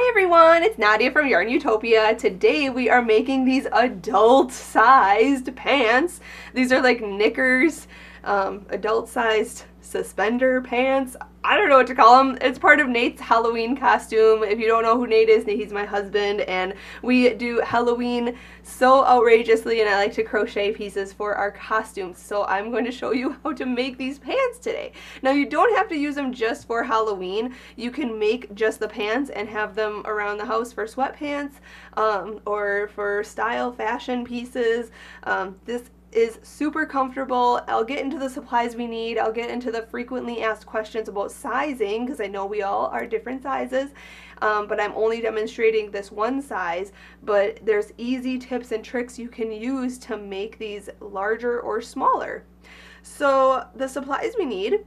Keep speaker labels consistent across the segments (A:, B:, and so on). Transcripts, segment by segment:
A: Hi everyone, it's Nadia from YARNutopia. Today we are making these adult-sized pants. These are like knickers, adult-sized suspender pants. I don't know what to call them. It's part of Nate's Halloween costume. If you don't know who Nate is, he's my husband, and we do Halloween so outrageously, and I like to crochet pieces for our costumes. So I'm going to show you how to make these pants today. Now you don't have to use them just for Halloween. You can make just the pants and have them around the house for sweatpants, or for style fashion pieces. This is super comfortable. I'll get into the supplies we need. I'll get into the frequently asked questions about sizing, because I know we all are different sizes, but I'm only demonstrating this one size. But there's easy tips and tricks you can use to make these larger or smaller. So the supplies we need,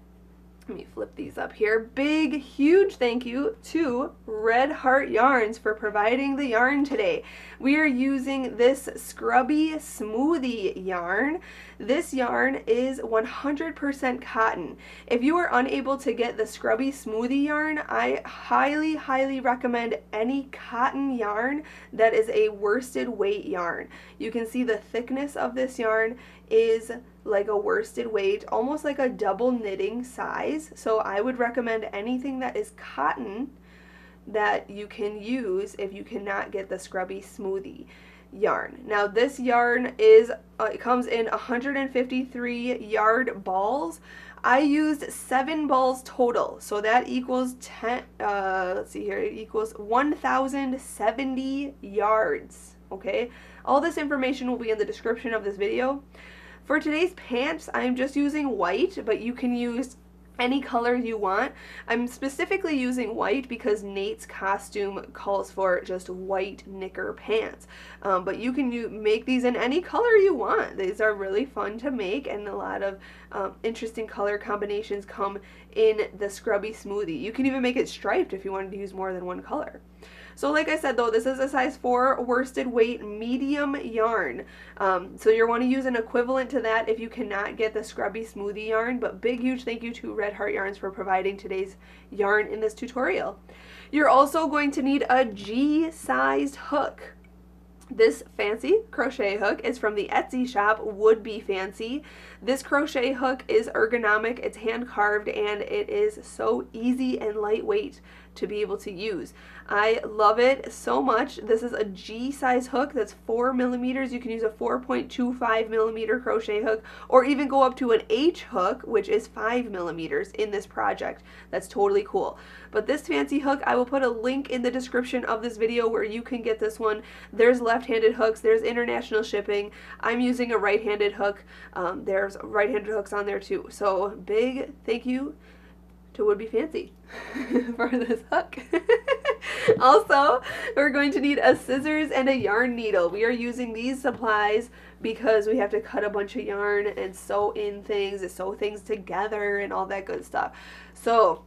A: let me flip these up here. Big, huge thank you to Red Heart Yarns for providing the yarn today. We are using this Scrubby Smoothie yarn. This yarn is 100% cotton. If you are unable to get the Scrubby Smoothie yarn, I highly, highly recommend any cotton yarn that is a worsted weight yarn. You can see the thickness of this yarn is like a worsted weight, almost like a double knitting size. So I would recommend anything that is cotton that you can use if you cannot get the Scrubby Smoothie yarn. Now this yarn is, it comes in 153 yard balls. I used 7 balls total, so that equals 10, let's see here, it equals 1,070 yards, okay? All this information will be in the description of this video. For today's pants, I'm just using white, but you can use any color you want. I'm specifically using white because Nate's costume calls for just white knicker pants. But you can make these in any color you want. These are really fun to make, and a lot of interesting color combinations come in the Scrubby Smoothie. You can even make it striped if you wanted to use more than one color. So like I said though, this is a size 4 worsted weight medium yarn. So you'll want to use an equivalent to that if you cannot get the Scrubby Smoothie yarn, but big huge thank you to Red Heart Yarns for providing today's yarn in this tutorial. You're also going to need a G-sized hook. This fancy crochet hook is from the Etsy shop Would Be Fancy. This crochet hook is ergonomic, it's hand carved, and it is so easy and lightweight to be able to use. I love it so much. This is a G size hook that's 4 millimeters. You can use a 4.25 millimeter crochet hook, or even go up to an H hook, which is 5 millimeters in this project. That's totally cool. But this fancy hook, I will put a link in the description of this video where you can get this one. There's left-handed hooks, there's international shipping. I'm using a right-handed hook. There's right-handed hooks on there too. So big thank you to Would Be Fancy for this hook. Also, we're going to need a scissors and a yarn needle. We are using these supplies because we have to cut a bunch of yarn and sew in things and sew things together and all that good stuff. So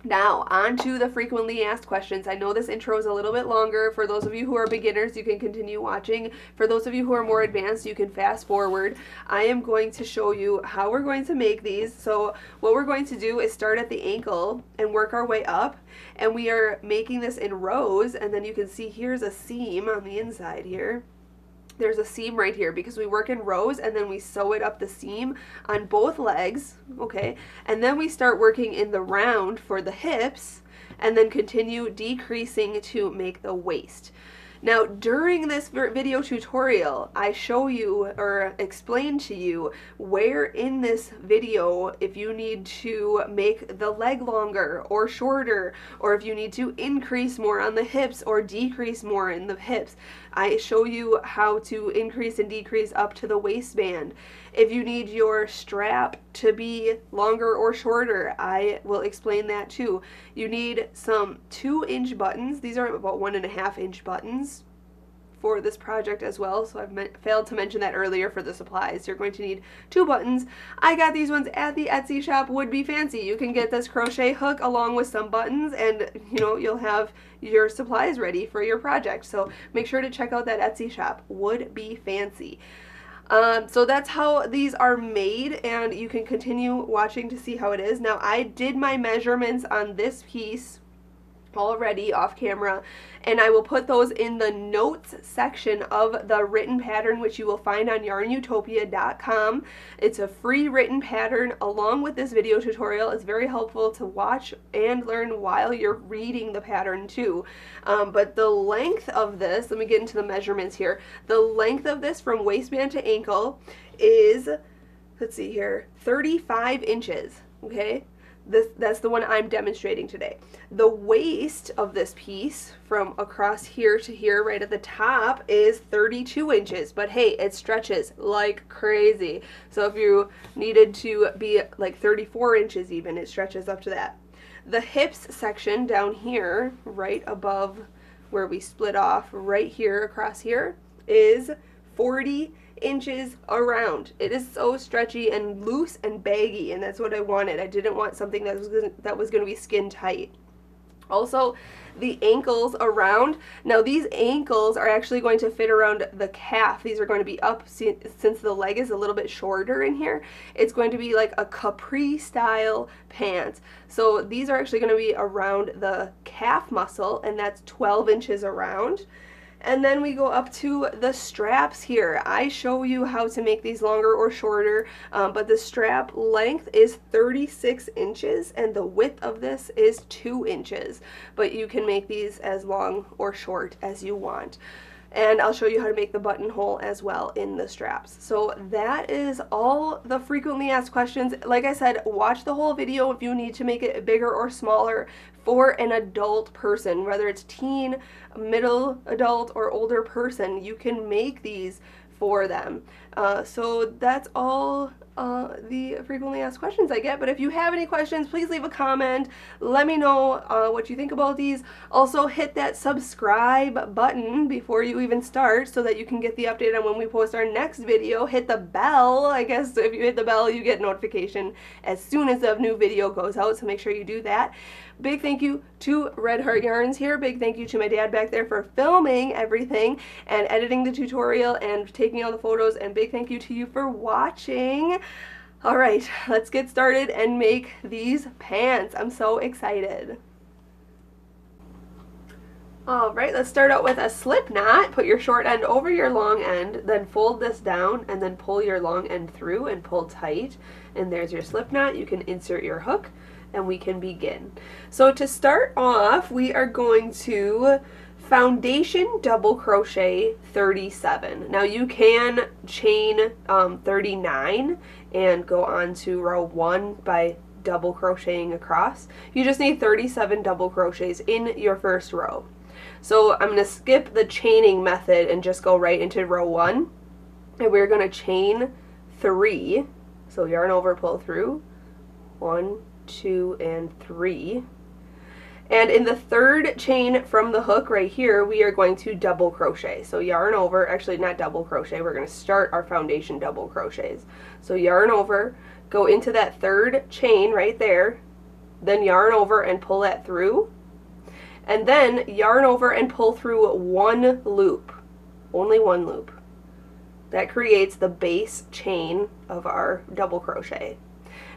A: now, on to the frequently asked questions. I know this intro is a little bit longer. For those of you who are beginners, you can continue watching. For those of you who are more advanced, you can fast forward. I am going to show you how we're going to make these. So what we're going to do is start at the ankle and work our way up. And we are making this in rows, and then you can see here's a seam on the inside here. There's a seam right here because we work in rows, and then we sew it up the seam on both legs, okay? And then we start working in the round for the hips, and then continue decreasing to make the waist. Now, during this video tutorial, I show you or explain to you where in this video, if you need to make the leg longer or shorter, or if you need to increase more on the hips or decrease more in the hips. I show you how to increase and decrease up to the waistband. If you need your strap to be longer or shorter, I will explain that too. You need some 2-inch buttons. These are about 1.5-inch buttons for this project as well, so I've failed to mention that earlier for the supplies. You're going to need 2 buttons. I got these ones at the Etsy shop Would Be Fancy. You can get this crochet hook along with some buttons, and you know, you'll have your supplies ready for your project. So make sure to check out that Etsy shop Would Be Fancy. So that's how these are made, and you can continue watching to see how it is. Now I did my measurements on this piece already off camera, and I will put those in the notes section of the written pattern, which you will find on YARNutopia.com. It's a free written pattern along with this video tutorial. It's very helpful to watch and learn while you're reading the pattern too. But the length of this, let me get into the measurements here. The length of this from waistband to ankle is, let's see here, 35 inches, okay? That's the one I'm demonstrating today. The waist of this piece from across here to here right at the top is 32 inches, but hey, it stretches like crazy. So if you needed to be like 34 inches even, it stretches up to that. The hips section down here, right above where we split off, right here across here, is 40 inches around. It is so stretchy and loose and baggy, and that's what I wanted. I didn't want something that was going to be skin tight. Also, the ankles around. Now these ankles are actually going to fit around the calf. These are going to be up since the leg is a little bit shorter in here. It's going to be like a capri style pant. So these are actually going to be around the calf muscle, and that's 12 inches around. And then we go up to the straps here. I show you how to make these longer or shorter, but the strap length is 36 inches and the width of this is 2 inches. But you can make these as long or short as you want. And I'll show you how to make the buttonhole as well in the straps. So that is all the frequently asked questions. Like I said, watch the whole video if you need to make it bigger or smaller for an adult person, whether it's teen, middle adult, or older person. You can make these for them. So that's all the frequently asked questions I get. But if you have any questions, please leave a comment. Let me know what you think about these. Also, hit that subscribe button before you even start so that you can get the update on when we post our next video. Hit the bell. I guess if you hit the bell, you get notification as soon as a new video goes out, so make sure you do that. Big thank you to Red Heart Yarns here. Big thank you to my dad back there for filming everything and editing the tutorial and taking all the photos, and big thank you to you for watching. All right, let's get started and make these pants. I'm so excited. All right, let's start out with a slip knot. Put your short end over your long end, then fold this down and then pull your long end through and pull tight. And there's your slip knot. You can insert your hook and we can begin. So to start off, we are going to foundation double crochet 37. Now you can chain 39 and go on to row 1 by double crocheting across. You just need 37 double crochets in your first row. So I'm going to skip the chaining method and just go right into row 1, and we're going to chain 3. So yarn over, pull through, 1, 2, and 3. And in the third chain from the hook right here, we are going to double crochet. So yarn over, actually not double crochet, we're going to start our foundation double crochets. So yarn over, go into that third chain right there, then yarn over and pull that through, and then yarn over and pull through 1 loop, only 1 loop. That creates the base chain of our double crochet.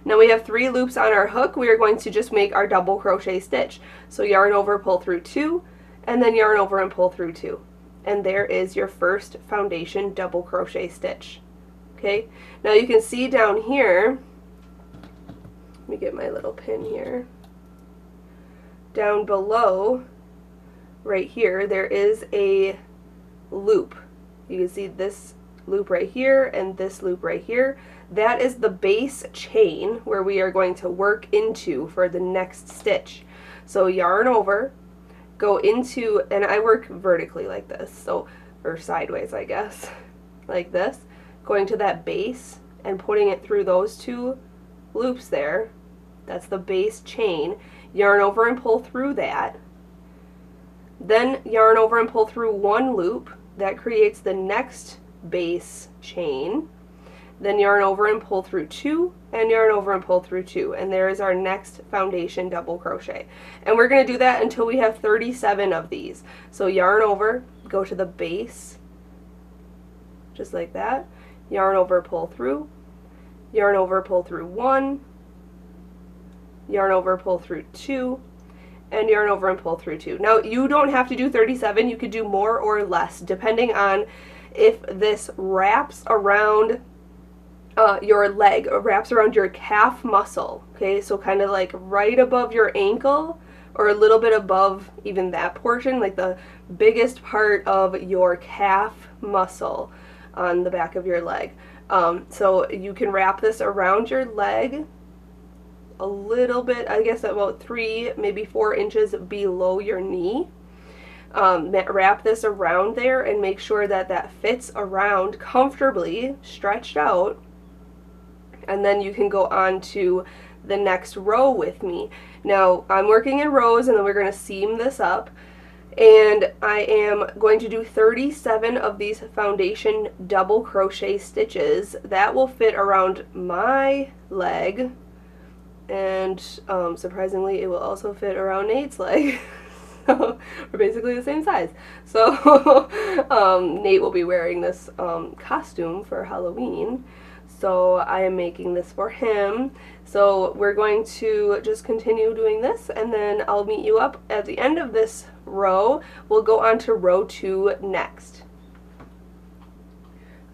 A: Now we have 3 loops on our hook. We are going to just make our double crochet stitch. So yarn over, pull through 2, and then yarn over and pull through 2. And there is your first foundation double crochet stitch. Okay, now you can see down here, let me get my little pin here, down below, right here, there is a loop. You can see this loop right here and this loop right here. That is the base chain where we are going to work into for the next stitch. So yarn over, go into, and I work vertically like this, so, or sideways I guess, like this, going to that base and putting it through those 2 loops there. That's the base chain. Yarn over and pull through that. Then yarn over and pull through 1 loop. That creates the next base chain. Then yarn over and pull through 2, and yarn over and pull through 2, and there is our next foundation double crochet. And we're going to do that until we have 37 of these. So yarn over, go to the base, just like that, yarn over, pull through, yarn over, pull through 1, yarn over, pull through 2, and yarn over and pull through 2. Now you don't have to do 37, you could do more or less depending on if this wraps around your leg, or wraps around your calf muscle, okay, so kind of like right above your ankle or a little bit above even that portion, like the biggest part of your calf muscle on the back of your leg. So you can wrap this around your leg a little bit, I guess about 3, maybe 4 inches below your knee. Wrap this around there and make sure that that fits around comfortably, stretched out, and then you can go on to the next row with me. Now I'm working in rows, and then we're going to seam this up, and I am going to do 37 of these foundation double crochet stitches. That will fit around my leg, and surprisingly it will also fit around Nate's leg. So we're basically the same size. So Nate will be wearing this costume for Halloween, so I am making this for him. So we're going to just continue doing this, and then I'll meet you up at the end of this row. We'll go on to row 2 next.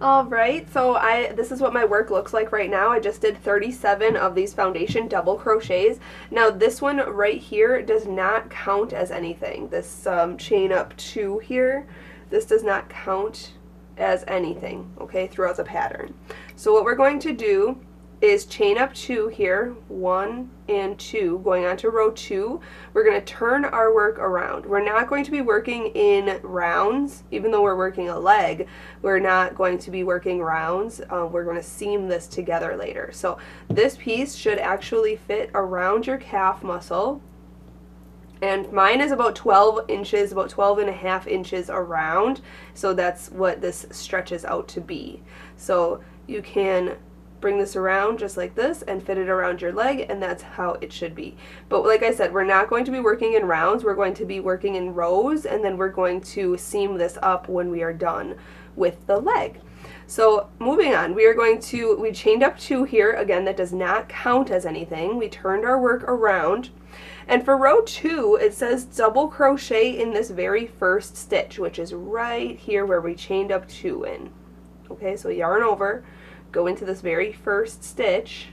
A: Alright, so this is what my work looks like right now. I just did 37 of these foundation double crochets. Now this one right here does not count as anything. This chain up 2 here, this does not count as anything, okay, throughout the pattern. So what we're going to do is chain up 2 here, 1 and 2, going on to row 2. We're going to turn our work around. We're not going to be working in rounds, even though we're working a leg. We're not going to be working rounds. We're going to seam this together later. So this piece should actually fit around your calf muscle, and mine is about 12 inches, about 12 and a half inches around, so that's what this stretches out to be. So you can bring this around just like this and fit it around your leg, and that's how it should be. But like I said, we're not going to be working in rounds, we're going to be working in rows, and then we're going to seam this up when we are done with the leg. So moving on, we chained up 2 here. Again, that does not count as anything. We turned our work around, and for row 2 it says double crochet in this very first stitch, which is right here where we chained up 2 in. Okay, so yarn over, go into this very first stitch,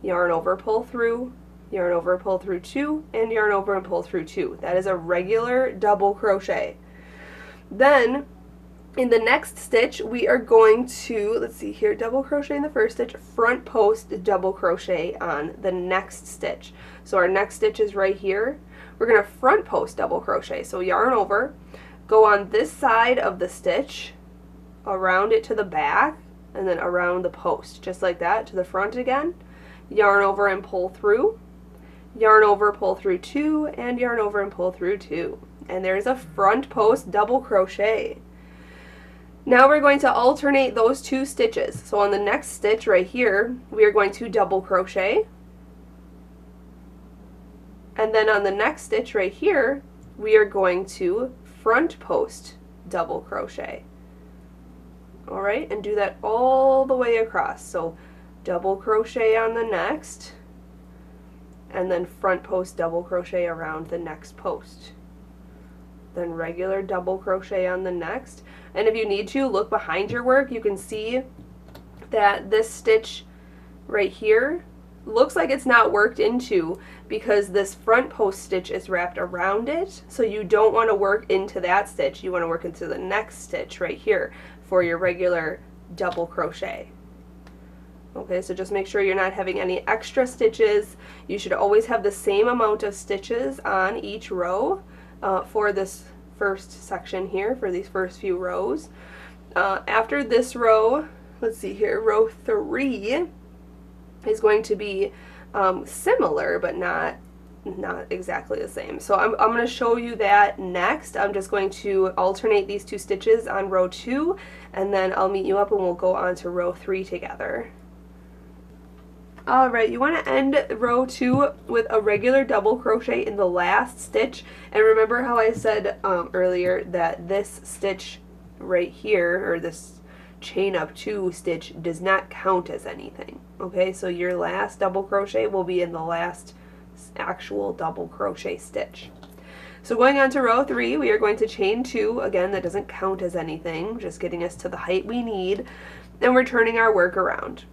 A: yarn over, pull through, yarn over, pull through 2, and yarn over and pull through 2. That is a regular double crochet. Then in the next stitch we are going to, let's see here, double crochet in the first stitch, front post double crochet on the next stitch. So our next stitch is right here. We're going to front post double crochet. So yarn over, go on this side of the stitch, around it to the back, and then around the post, just like that, to the front again. Yarn over and pull through, yarn over, pull through 2, and yarn over and pull through 2. And there's a front post double crochet. Now we're going to alternate those 2 stitches. So on the next stitch right here, we are going to double crochet. And then on the next stitch right here, we are going to front post double crochet. Alright, and do that all the way across. So double crochet on the next, and then front post double crochet around the next post. Then regular double crochet on the next. And if you need to, look behind your work. You can see that this stitch right here looks like it's not worked into because this front post stitch is wrapped around it. So you don't want to work into that stitch. You want to work into the next stitch right here for your regular double crochet. Okay, so just make sure you're not having any extra stitches. You should always have the same amount of stitches on each row for this first section here, for these first few rows. After this row, let's see here, row 3 is going to be similar, but not exactly the same. So I'm going to show you that next. I'm just going to alternate these 2 stitches on row 2, and then I'll meet you up and we'll go on to row 3 together. Alright, you want to end row 2 with a regular double crochet in the last stitch, and remember how I said earlier that this stitch right here, or this chain up 2 stitch, does not count as anything. Okay, so your last double crochet will be in the last actual double crochet stitch. So going on to row 3, we are going to chain 2. Again, that doesn't count as anything, just getting us to the height we need, and we're turning our work around.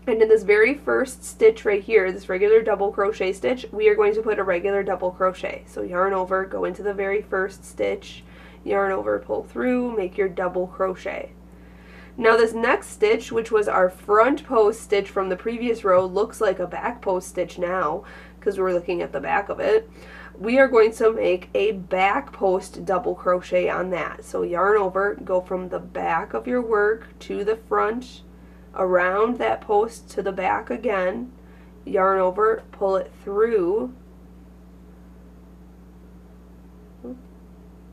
A: And in this very first stitch right here, this regular double crochet stitch, we are going to put a regular double crochet. So yarn over, go into the very first stitch, yarn over, pull through, make your double crochet. Now this next stitch, which was our front post stitch from the previous row, looks like a back post stitch now because we're looking at the back of it. We are going to make a back post double crochet on that. So yarn over, go from the back of your work to the front, around that post to the back again, yarn over, pull it through.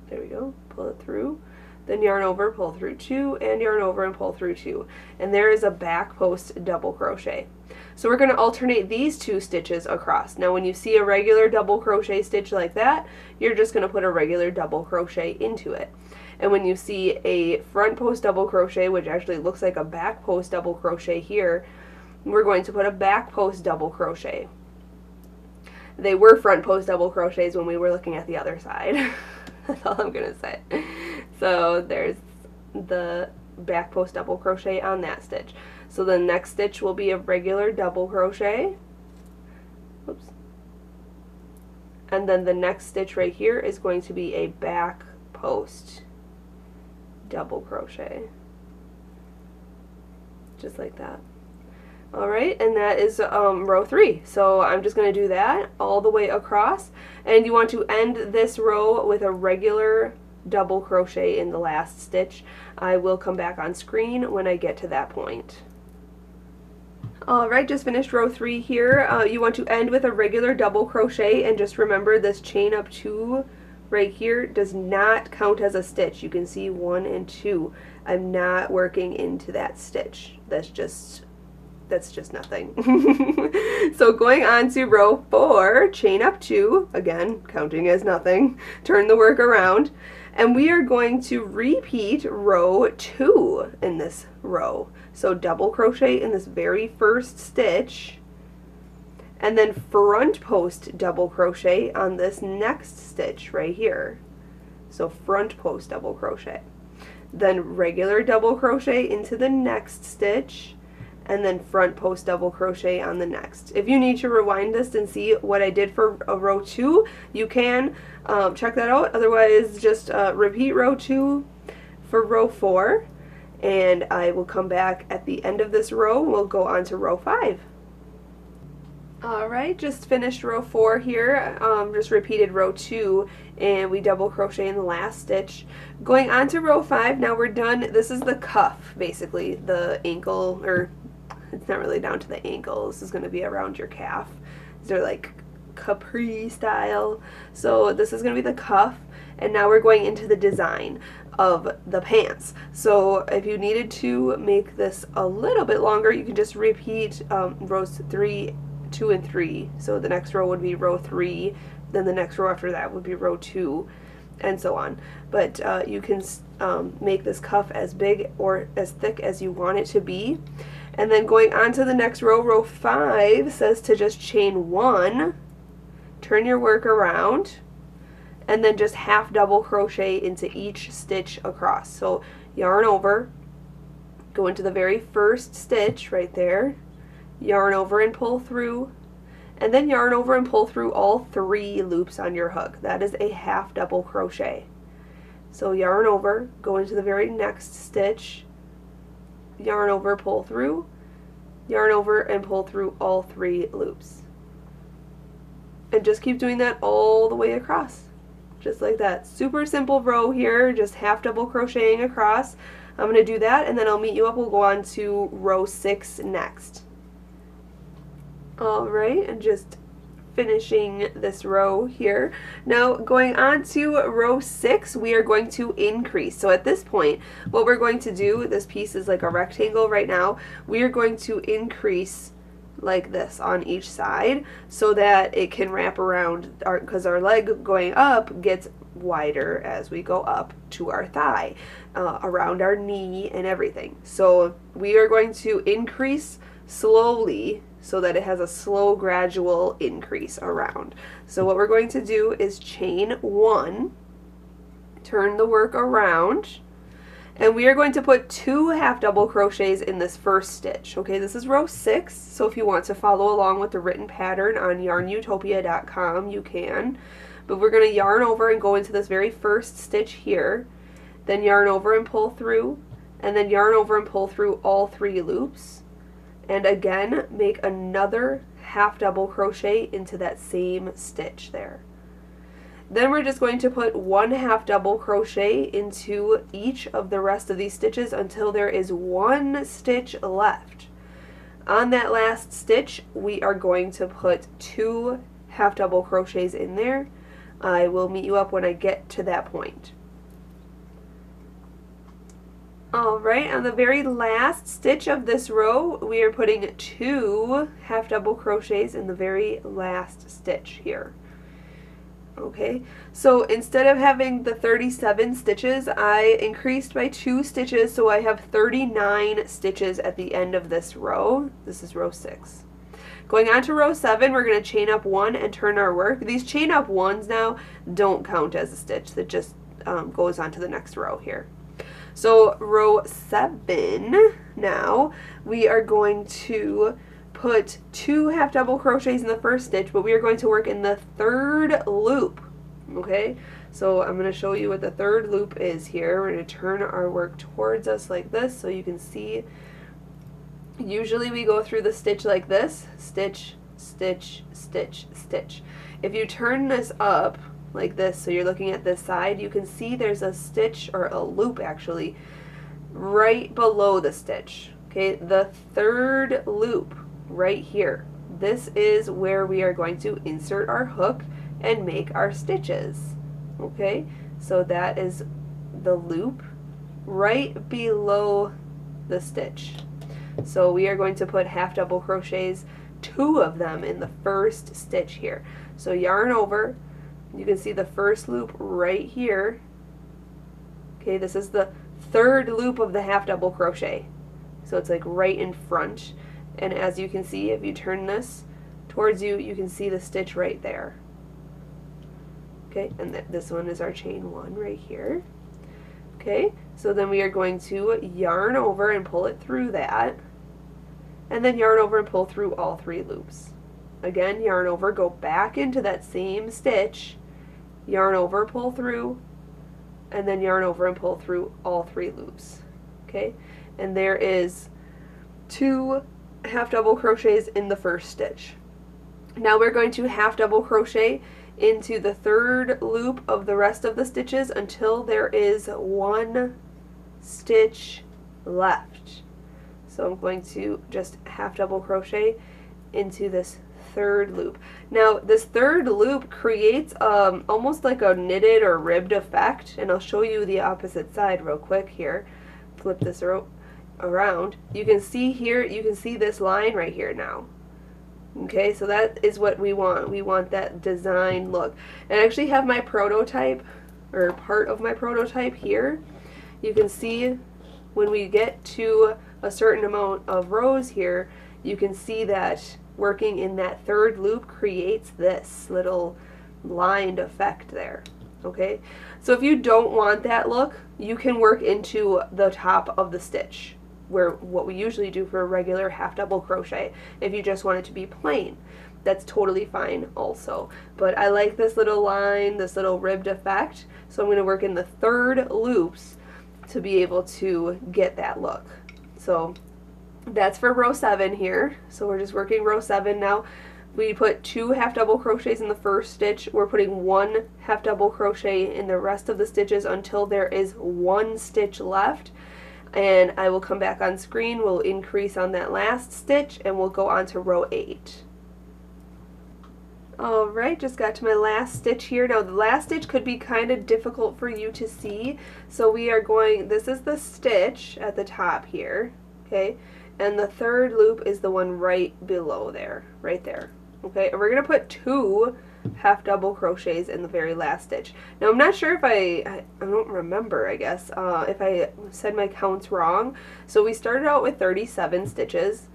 A: There we go, pull it through. Then yarn over, pull through 2, and yarn over and pull through 2. And there is a back post double crochet. So we're going to alternate these 2 stitches across. Now when you see a regular double crochet stitch like that, you're just going to put a regular double crochet into it. And when you see a front post double crochet, which actually looks like a back post double crochet here, we're going to put a back post double crochet. They were front post double crochets when we were looking at the other side. That's all I'm going to say. So there's the back post double crochet on that stitch. So the next stitch will be a regular double crochet. Oops. And then the next stitch right here is going to be a back post double crochet. Just like that. Alright, and that is row 3. So I'm just going to do that all the way across. And you want to end this row with a regular double crochet in the last stitch. I will come back on screen when I get to that point. Alright, just finished row 3 here. You want to end with a regular double crochet, and just remember this chain up 2 right here does not count as a stitch. You can see 1 and 2. I'm not working into that stitch. That's just nothing. So going on to row 4, chain up 2, again counting as nothing, turn the work around, and we are going to repeat row 2 in this row. So double crochet in this very first stitch, and then front post double crochet on this next stitch right here. So front post double crochet, then regular double crochet into the next stitch, and then front post double crochet on the next. If you need to rewind this and see what I did for row 2, you can check that out. Otherwise, just repeat row 2 for row 4, and I will come back at the end of this row. We'll go on to row 5. Alright, just finished row 4 here, just repeated row 2, and we double crochet in the last stitch. Going on to row 5, now we're done. This is the cuff, basically, the ankle, or it's not really down to the ankle. This is going to be around your calf. These are like capri style. So this is going to be the cuff, and now we're going into the design of the pants. So if you needed to make this a little bit longer, you can just repeat rows 3, 2, and 3. So the next row would be row 3, then the next row after that would be row 2, and so on. But you can make this cuff as big or as thick as you want it to be. And then going on to the next row, row 5 says to just chain 1, turn your work around, and then just half double crochet into each stitch across. So yarn over, go into the very first stitch right there, yarn over and pull through, and then yarn over and pull through all 3 loops on your hook. That is a half double crochet. So yarn over, go into the very next stitch, yarn over, pull through, yarn over, and pull through all 3 loops. And just keep doing that all the way across. Just like that. Super simple row here, just half double crocheting across. I'm going to do that, and then I'll meet you up. We'll go on to row 6 next. Alright, and just finishing this row here. Now going on to row 6, we are going to increase. So at this point, what we're going to do, this piece is like a rectangle right now, we are going to increase like this on each side so that it can wrap around, because our leg going up gets wider as we go up to our thigh, around our knee and everything. So we are going to increase slowly so that it has a slow gradual increase around. So what we're going to do is chain 1, turn the work around, and we are going to put 2 half double crochets in this first stitch. Okay, this is row 6, so if you want to follow along with the written pattern on YARNutopia.com, you can. But we're going to yarn over and go into this very first stitch here, then yarn over and pull through, and then yarn over and pull through all 3 loops, and again make another half double crochet into that same stitch there. Then we're just going to put 1 half double crochet into each of the rest of these stitches until there is 1 stitch left. On that last stitch, we are going to put 2 half double crochets in there. I will meet you up when I get to that point. Alright, on the very last stitch of this row, we are putting 2 half double crochets in the very last stitch here. Okay, so instead of having the 37 stitches, I increased by 2 stitches, so I have 39 stitches at the end of this row. This is row 6. Going on to row 7, we're going to chain up 1 and turn our work. These chain up 1s now don't count as a stitch, that just goes on to the next row here. So row 7 now, we are going to put 2 half double crochets in the first stitch, but we are going to work in the 3rd loop. Okay, so I'm going to show you what the 3rd loop is here. We're going to turn our work towards us like this so you can see. Usually we go through the stitch like this, stitch, stitch, stitch, stitch. If you turn this up like this, so you're looking at this side, you can see there's a stitch, or a loop actually, right below the stitch. Okay, the 3rd loop right here. This is where we are going to insert our hook and make our stitches. Okay, so that is the loop right below the stitch. So we are going to put half double crochets, 2 of them in the first stitch here. So yarn over, you can see the first loop right here. Okay, this is the 3rd loop of the half double crochet. So it's like right in front. And as you can see, if you turn this towards you, you can see the stitch right there. Okay, and this one is our chain 1 right here. Okay, so then we are going to yarn over and pull it through that, and then yarn over and pull through all 3 loops. Again, yarn over, go back into that same stitch, yarn over, pull through, and then yarn over and pull through all 3 loops. Okay, and there is 2 half double crochets in the first stitch. Now we're going to half double crochet into the 3rd loop of the rest of the stitches until there is 1 stitch left. So I'm going to just half double crochet into this 3rd loop. Now this 3rd loop creates almost like a knitted or ribbed effect, and I'll show you the opposite side real quick here. Flip this around. You can see here, you can see this line right here now. Okay, so that is what we want. We want that design look. And I actually have my prototype, or part of my prototype here. You can see when we get to a certain amount of rows here, you can see that working in that 3rd loop creates this little lined effect there. Okay, so if you don't want that look, you can work into the top of the stitch, where what we usually do for a regular half double crochet. If you just want it to be plain, that's totally fine also. But I like this little line, this little ribbed effect, so I'm going to work in the 3rd loops to be able to get that look. So that's for row 7 here. So we're just working row 7 now. We put 2 half double crochets in the first stitch. We're putting 1 half double crochet in the rest of the stitches until there is 1 stitch left. And I will come back on screen, we'll increase on that last stitch, and we'll go on to row 8. Alright, just got to my last stitch here. Now the last stitch could be kind of difficult for you to see, so we are going, this is the stitch at the top here, okay, and the 3rd loop is the one right below there, right there, okay, and we're going to put 2 half double crochets in the very last stitch. Now I'm not sure if I don't remember, I guess, if I said my counts wrong. So we started out with 37 stitches,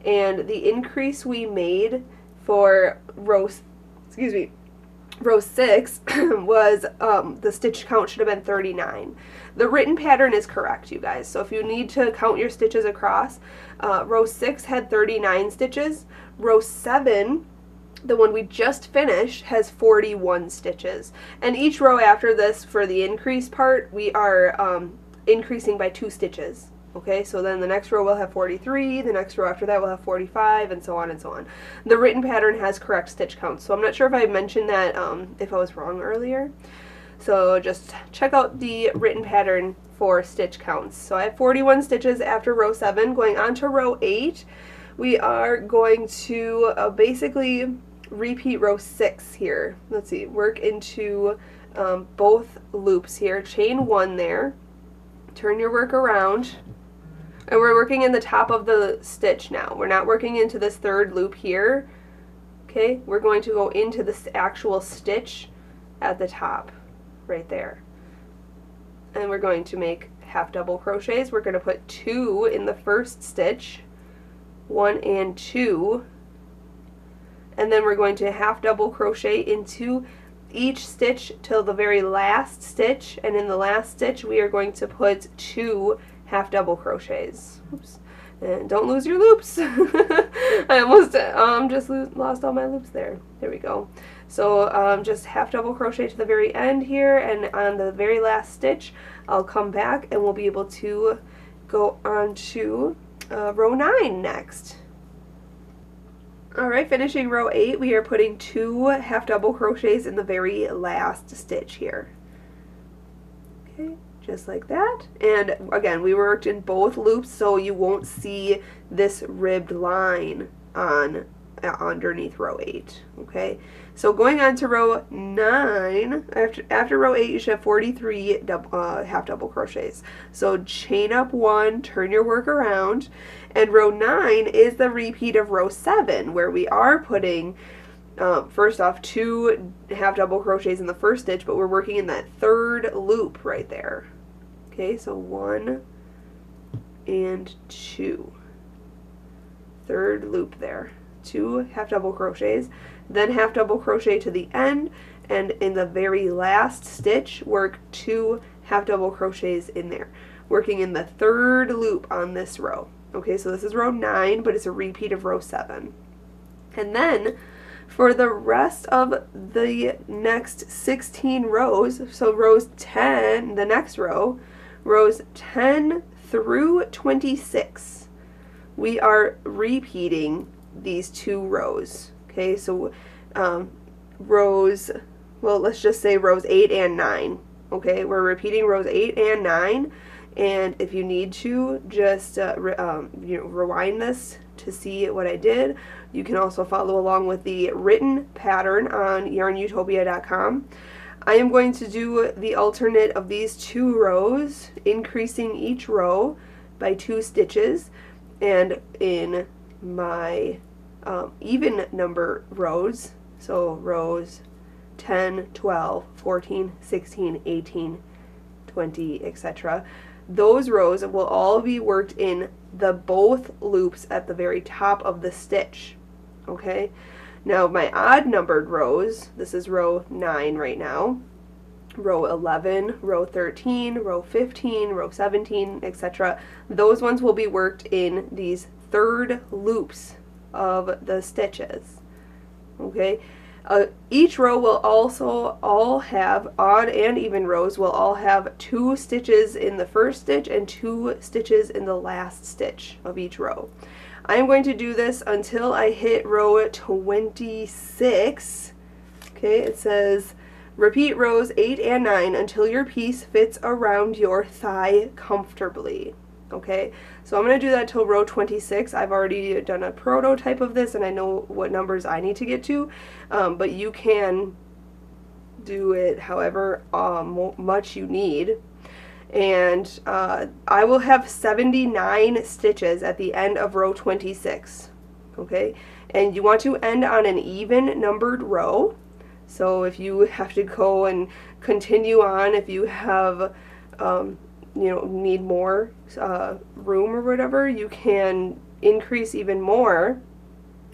A: and the increase we made for row 6 was the stitch count should have been 39. The written pattern is correct, you guys. So if you need to count your stitches across, row 6 had 39 stitches. Row 7, the one we just finished, has 41 stitches. And each row after this, for the increase part, we are increasing by 2 stitches. Okay, so then the next row will have 43, the next row after that will have 45, and so on and so on. The written pattern has correct stitch counts, so I'm not sure if I mentioned that if I was wrong earlier. So just check out the written pattern for stitch counts. So I have 41 stitches after row 7. Going on to row 8, we are going to basically repeat row 6 here. Let's see, work into both loops here. Chain 1 there, turn your work around, and we're working in the top of the stitch now. We're not working into this 3rd loop here. Okay, we're going to go into this actual stitch at the top, right there. And we're going to make half double crochets. We're going to put 2 in the first stitch, 1 and 2, and then we're going to half double crochet into each stitch till the very last stitch, and in the last stitch we are going to put 2 half double crochets. Oops. And don't lose your loops. I almost just lost all my loops there. There we go. So just half double crochet to the very end here, and on the very last stitch I'll come back and we'll be able to go on to row 9 next. Alright, finishing row 8, we are putting 2 half double crochets in the very last stitch here. Okay, just like that. And again, we worked in both loops, so you won't see this ribbed line on underneath row 8. Okay, so going on to row 9, after row 8 you should have 43 half double crochets. So chain up 1, turn your work around, and row 9 is the repeat of row 7, where we are putting first off 2 half double crochets in the first stitch, but we're working in that 3rd loop right there. Okay, so 1 and 2, 3rd loop there, 2 half double crochets, then half double crochet to the end, and in the very last stitch work 2 half double crochets in there, working in the 3rd loop on this row. Okay, so this is row 9, but it's a repeat of row 7. And then for the rest of the next 16 rows, so rows 10, the next row, rows 10 through 26, we are repeating these 2 rows. Okay, so rows, well, let's just say rows 8 and 9. Okay, we're repeating rows 8 and 9, and if you need to, just rewind this to see what I did. You can also follow along with the written pattern on YARNutopia.com. I am going to do the alternate of these 2 rows, increasing each row by 2 stitches, and in my even number rows, so rows 10, 12, 14, 16, 18, 20, etc. Those rows will all be worked in the both loops at the very top of the stitch. Okay, now my odd numbered rows, this is row 9 right now, row 11, row 13, row 15, row 17, etc. Those ones will be worked in these 3rd loops of the stitches. Okay, each row will also all have, odd and even rows will all have 2 stitches in the first stitch and 2 stitches in the last stitch of each row. I am going to do this until I hit row 26. Okay, it says repeat rows 8 and 9 until your piece fits around your thigh comfortably. Okay, so I'm going to do that till row 26. I've already done a prototype of this and I know what numbers I need to get to, but you can do it however much you need. And I will have 79 stitches at the end of row 26. Okay, and you want to end on an even numbered row. So if you have to go and continue on, if you have you know, need more room or whatever, you can increase even more,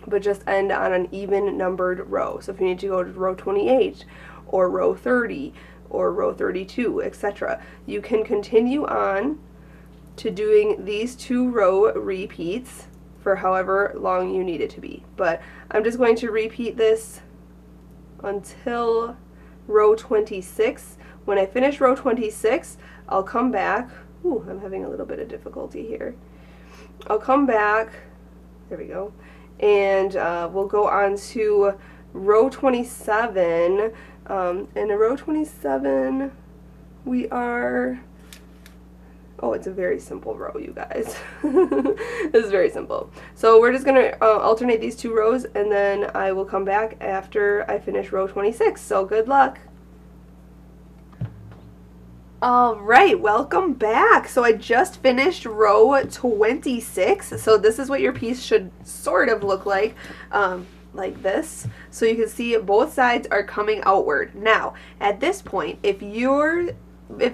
A: but just end on an even numbered row. So if you need to go to row 28 or row 30 or row 32, etc., you can continue on to doing these 2 row repeats for however long you need it to be. But I'm just going to repeat this until row 26. When I finish row 26, I'll come back. Ooh, I'm having a little bit of difficulty here. I'll come back, there we go, and we'll go on to row 27. And in row 27, we are, oh, it's a very simple row, you guys. This is very simple. So we're just going to alternate these 2 rows, and then I will come back after I finish row 26. So good luck. Alright, welcome back. So I just finished row 26. So this is what your piece should sort of look like this. So you can see both sides are coming outward. Now, at this point, if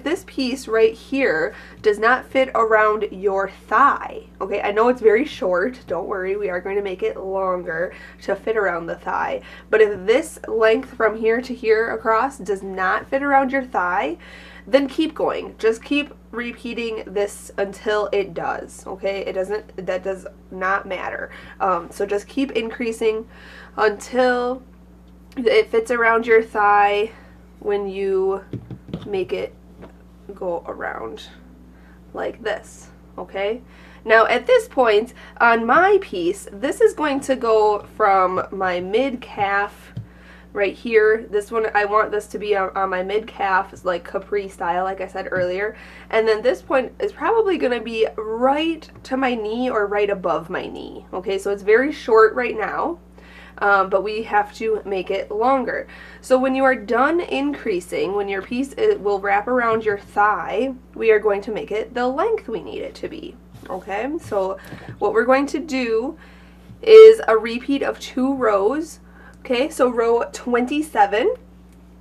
A: this piece right here does not fit around your thigh, okay, I know it's very short, don't worry, we are going to make it longer to fit around the thigh, but if this length from here to here across does not fit around your thigh, then keep going. Just keep repeating this until it does, okay? That does not matter. So just keep increasing until it fits around your thigh when you make it go around like this, okay? Now at this point on my piece, this is going to go from my mid-calf right here. This one, I want this to be on my mid-calf, it's like capri style, like I said earlier. And then this point is probably going to be right to my knee or right above my knee. Okay, so it's very short right now, but we have to make it longer. So when you are done increasing, when your piece will wrap around your thigh, we are going to make it the length we need it to be. Okay, so what we're going to do is a repeat of 2 rows. Okay, so row 27,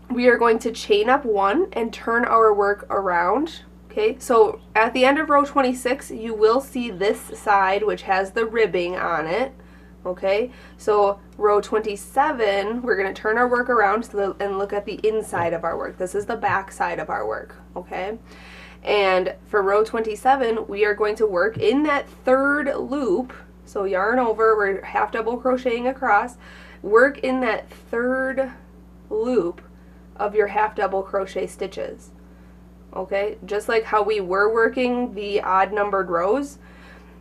A: we are going to chain up 1 and turn our work around. Okay, so at the end of row 26, you will see this side, which has the ribbing on it. Okay, so row 27, we're going to turn our work around and look at the inside of our work. This is the back side of our work. Okay, and for row 27, we are going to work in that 3rd loop. So yarn over, we're half double crocheting across. Work in that 3rd loop of your half double crochet stitches. Okay, just like how we were working the odd numbered rows,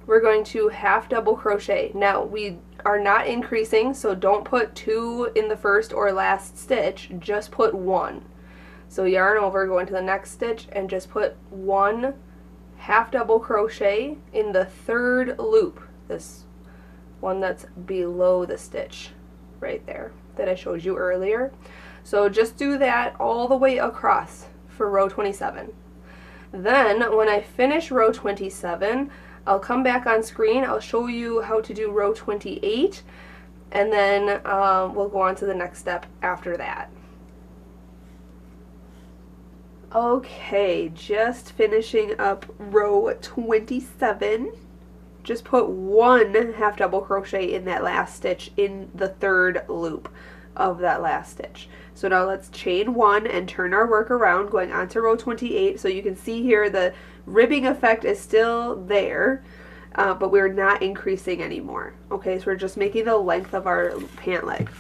A: we're going to half double crochet. Now we are not increasing, so don't put 2 in the first or last stitch, just put 1. So yarn over, go into the next stitch and just put 1 half double crochet in the 3rd loop, this one that's below the stitch right there that I showed you earlier. So just do that all the way across for row 27. Then when I finish row 27, I'll come back on screen, I'll show you how to do row 28, and then we'll go on to the next step after that. Okay, just finishing up row 27. Just put 1 half double crochet in that last stitch in the 3rd loop of that last stitch. So now let's chain 1 and turn our work around going on to row 28. So you can see here the ribbing effect is still there, but we're not increasing anymore. Okay, so we're just making the length of our pant leg.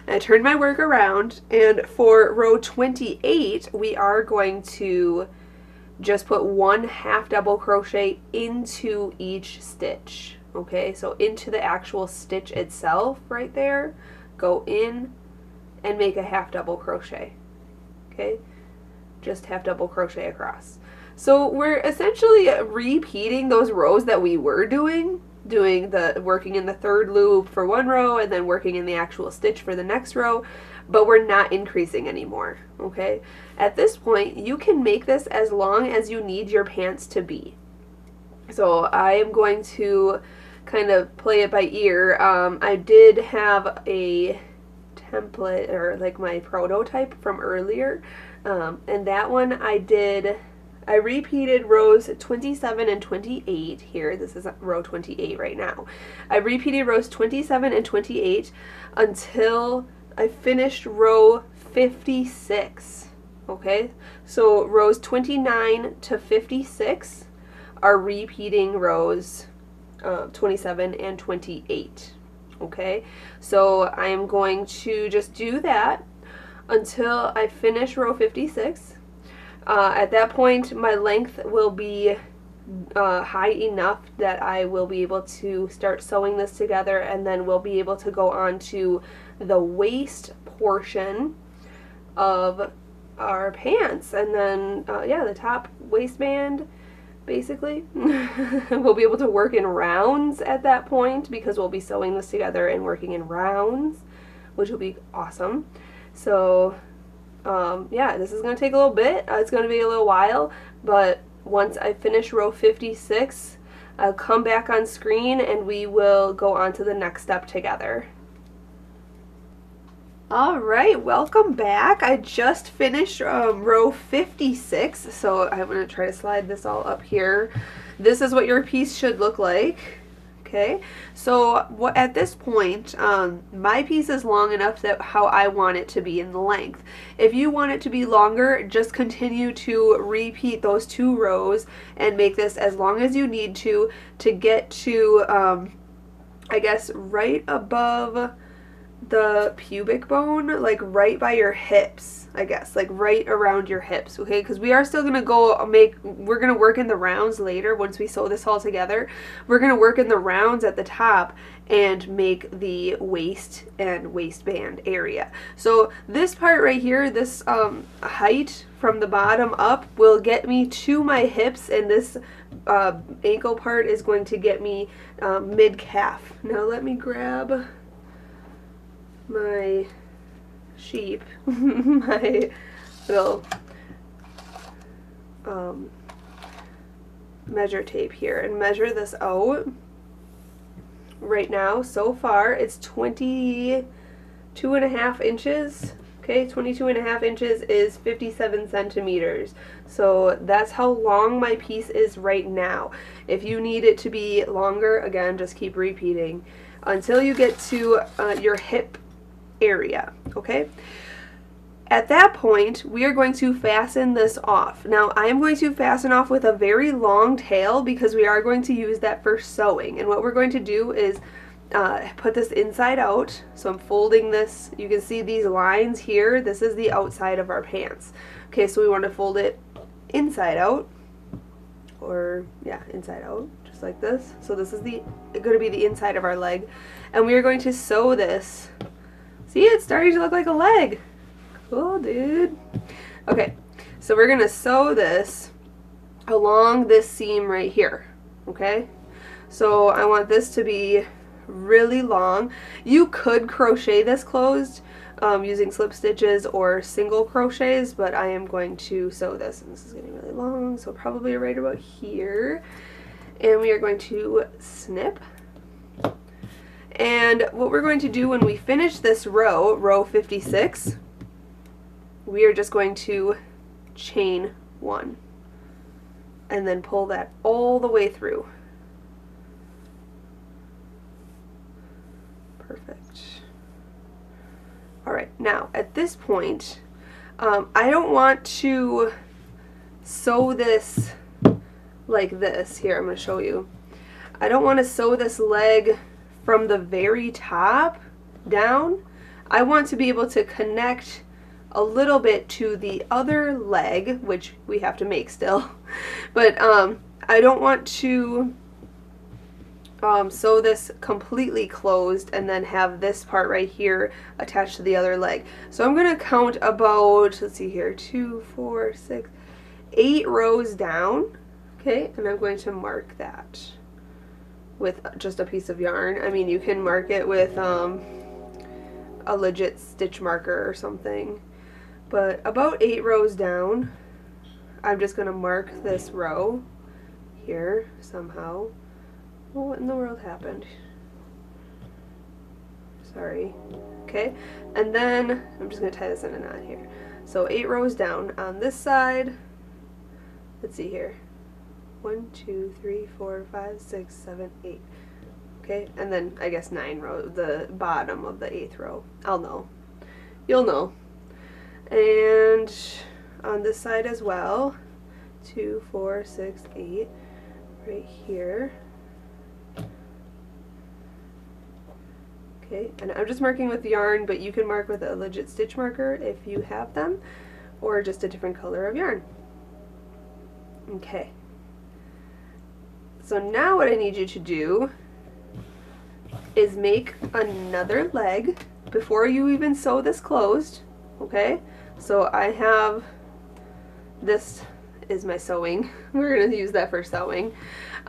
A: And I turned my work around, and for row 28 we are going to just put 1 half double crochet into each stitch. Okay, so into the actual stitch itself right there, go in and make a half double crochet. Okay, just half double crochet across. So we're essentially repeating those rows that we were doing the working in the 3rd loop for 1 row and then working in the actual stitch for the next row, but we're not increasing anymore. Okay, at this point you can make this as long as you need your pants to be. So I am going to kind of play it by ear. I did have a template, or like my prototype from earlier, and that one I I repeated rows 27 and 28 here. This is row 28 right now. I repeated rows 27 and 28 until I finished row 56. Okay, so rows 29 to 56 are repeating rows 27 and 28. Okay, so I am going to just do that until I finish row 56. At that point, my length will be high enough that I will be able to start sewing this together, and then we'll be able to go on to the waist portion of our pants, and then yeah, the top waistband basically. We'll be able to work in rounds at that point because we'll be sewing this together and working in rounds, which will be awesome. So yeah, this is going to take a little bit. It's going to be a little while, but once I finish row 56, I'll come back on screen and we will go on to the next step together. Alright, welcome back. I just finished row 56, so I'm going to try to slide this all up here. This is what your piece should look like. Okay, so at this point, my piece is long enough that how I want it to be in the length. If you want it to be longer, just continue to repeat those 2 rows and make this as long as you need to get to, I guess, right above the pubic bone, like right by your hips, I guess, like right around your hips, okay? Because we are still going to we're going to work in the rounds later once we sew this all together. We're going to work in the rounds at the top and make the waist and waistband area. So this part right here, this height from the bottom up will get me to my hips, and this ankle part is going to get me mid-calf. Now let me grab my sheep, my little measure tape here, and measure this out. Right now, so far, it's 22.5 inches. Okay, 22.5 inches is 57 centimeters. So that's how long my piece is right now. If you need it to be longer, again, just keep repeating until you get to your hip area, okay? At that point, we are going to fasten this off. Now, I am going to fasten off with a very long tail because we are going to use that for sewing. And what we're going to do is put this inside out. So I'm folding this. You can see these lines here. This is the outside of our pants. Okay, so we want to fold it inside out, or yeah, inside out, just like this. So this is going to be the inside of our leg. And we are going to sew this. See, it's starting to look like a leg. Cool, dude. Okay, so we're going to sew this along this seam right here, okay? So I want this to be really long. You could crochet this closed using slip stitches or single crochets, but I am going to sew this, and this is getting really long, so probably right about here. And we are going to snip. And what we're going to do when we finish this row, row 56, we are just going to chain 1 and then pull that all the way through. Perfect. Alright, now at this point, I don't want to sew this like this. Here, I'm going to show you. I don't want to sew this leg from the very top down. I want to be able to connect a little bit to the other leg, which we have to make still, but I don't want to sew this completely closed and then have this part right here attached to the other leg. So I'm going to count about, let's see here, 2, 4, 6, 8 rows down, okay, and I'm going to mark that with just a piece of yarn. I mean, you can mark it with a legit stitch marker or something, but about 8 rows down, I'm just going to mark this row here somehow. Well, what in the world happened? Sorry. Okay, and then I'm just going to tie this in a knot here. So 8 rows down on this side, let's see here. 1, 2, 3, 4, 5, 6, 7, 8. Okay, and then I guess 9 rows, the bottom of the 8th row. I'll know. You'll know. And on this side as well, 2, 4, 6, 8, right here. Okay, and I'm just marking with yarn, but you can mark with a legit stitch marker if you have them, or just a different color of yarn. Okay. So now what I need you to do is make another leg before you even sew this closed, okay? So I have, this is my sewing. We're going to use that for sewing.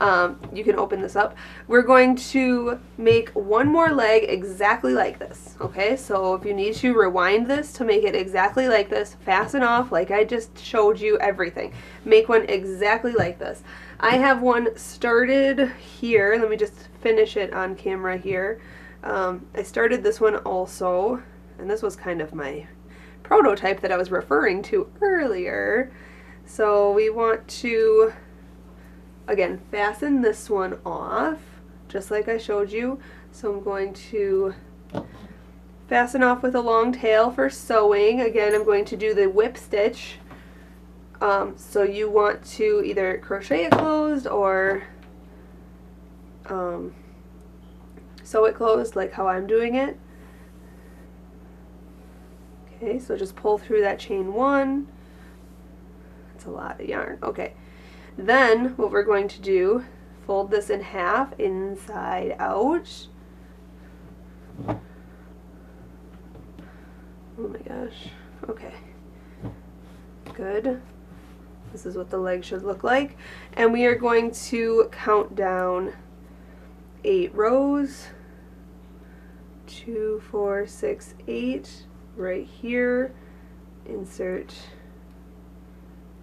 A: You can open this up. We're going to make one more leg exactly like this, okay? So if you need to rewind this to make it exactly like this, fasten off like I just showed you everything. Make one exactly like this. I have one started here. Let me just finish it on camera here. I started this one also, and this was kind of my prototype that I was referring to earlier. So we want to, again, fasten this one off, just like I showed you. So I'm going to fasten off with a long tail for sewing. Again, I'm going to do the whip stitch. So you want to either crochet it closed or sew it closed, like how I'm doing it. Okay, so just pull through that chain 1. That's a lot of yarn. Okay, then what we're going to do, fold this in half, inside out. Oh my gosh. Okay, good. This is what the leg should look like. And we are going to count down 8 rows. 2, 4, 6, 8. Right here. Insert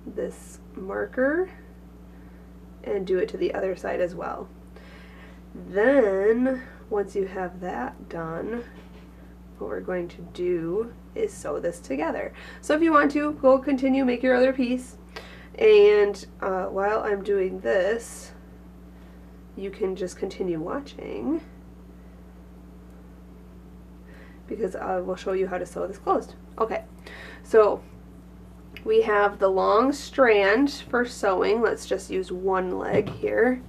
A: this marker and do it to the other side as well. Then, once you have that done, what we're going to do is sew this together. So if you want to, go continue, make your other piece. And while I'm doing this, you can just continue watching, because I will show you how to sew this closed. Okay, so we have the long strand for sewing. Let's just use one leg here,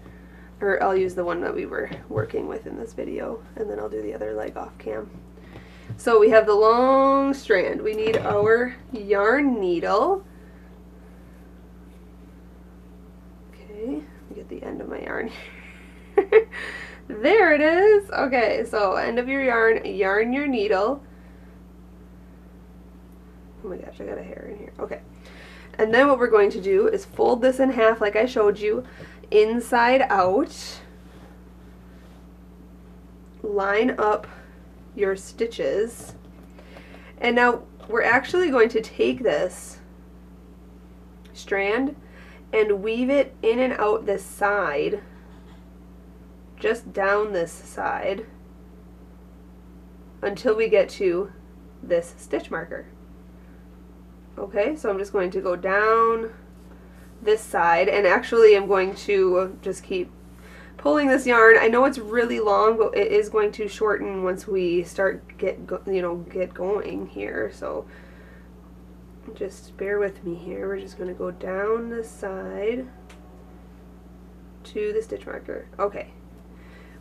A: or I'll use the one that we were working with in this video, and then I'll do the other leg off cam. So we have the long strand. We need our yarn needle. Get the end of my yarn. There it is. Okay, so end of your yarn, yarn your needle. Oh my gosh, I got a hair in here. Okay, and then what we're going to do is fold this in half like I showed you, inside out. Line up your stitches, and now we're actually going to take this strand and weave it in and out this side, just down this side, until we get to this stitch marker. Okay, so I'm just going to go down this side, and actually I'm going to just keep pulling this yarn. I know it's really long, but it is going to shorten once we start get going here, so just bear with me here. We're just going to go down the side to the stitch marker. Okay,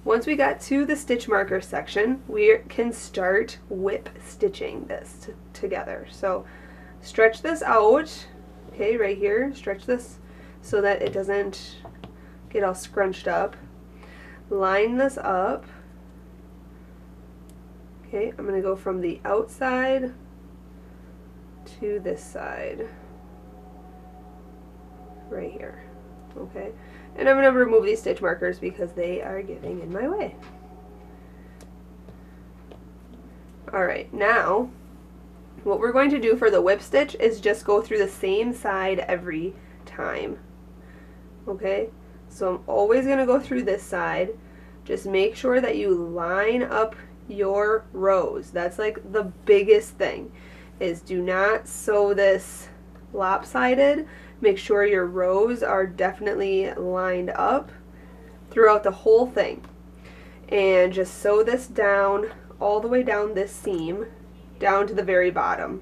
A: once we got to the stitch marker section, we can start whip stitching this together. So stretch this out, okay, right here, stretch this so that it doesn't get all scrunched up. Line this up. Okay, I'm going to go from the outside to this side right here. Okay, and I'm going to remove these stitch markers because they are getting in my way. Alright, now what we're going to do for the whip stitch is just go through the same side every time. Okay, so I'm always going to go through this side. Just make sure that you line up your rows. That's like the biggest thing, is do not sew this lopsided. Make sure your rows are definitely lined up throughout the whole thing. And just sew this down all the way down this seam, down to the very bottom.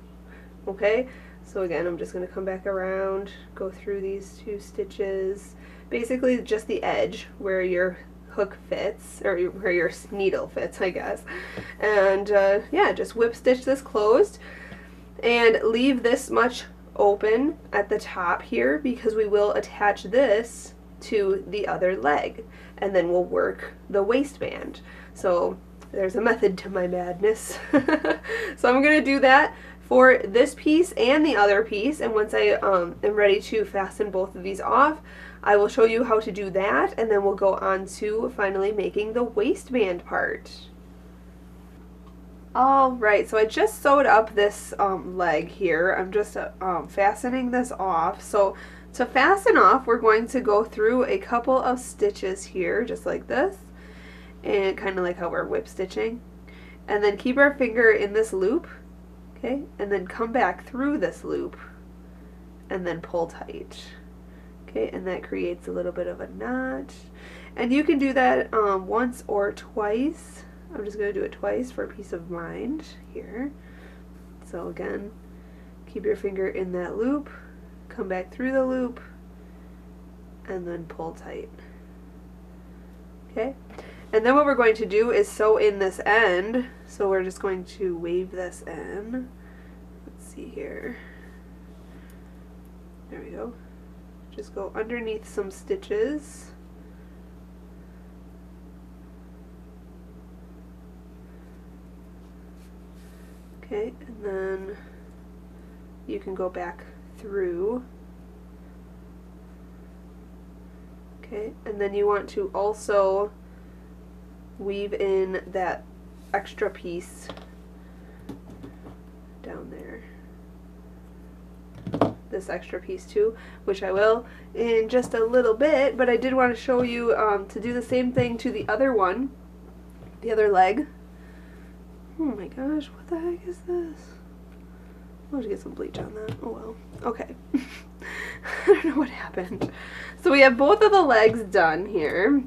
A: Okay? So again, I'm just going to come back around, go through these 2 stitches, basically just the edge where your hook fits, or where your needle fits, I guess. And yeah, just whip stitch this closed and leave this much open at the top here because we will attach this to the other leg and then we'll work the waistband. So there's a method to my madness. So I'm going to do that for this piece and the other piece, and once I am ready to fasten both of these off, I will show you how to do that, and then we'll go on to finally making the waistband part. Alright, so I just sewed up this leg here. I'm just fastening this off. So to fasten off, we're going to go through a couple of stitches here, just like this, and kind of like how we're whip stitching, and then keep our finger in this loop. Okay, and then come back through this loop and then pull tight. Okay, and that creates a little bit of a knot. And you can do that once or twice. I'm just going to do it twice for peace of mind here. So again, keep your finger in that loop, come back through the loop, and then pull tight. Okay, and then what we're going to do is sew in this end. So we're just going to wave this in. Let's see here. There we go. Just go underneath some stitches. Okay, and then you can go back through. Okay, and then you want to also weave in that extra piece down there. This extra piece too, which I will in just a little bit, but I did want to show you to do the same thing to the other one, the other leg. Oh my gosh, what the heck is this? I'll just get some bleach on that. Oh well. Okay. I don't know what happened. So we have both of the legs done here,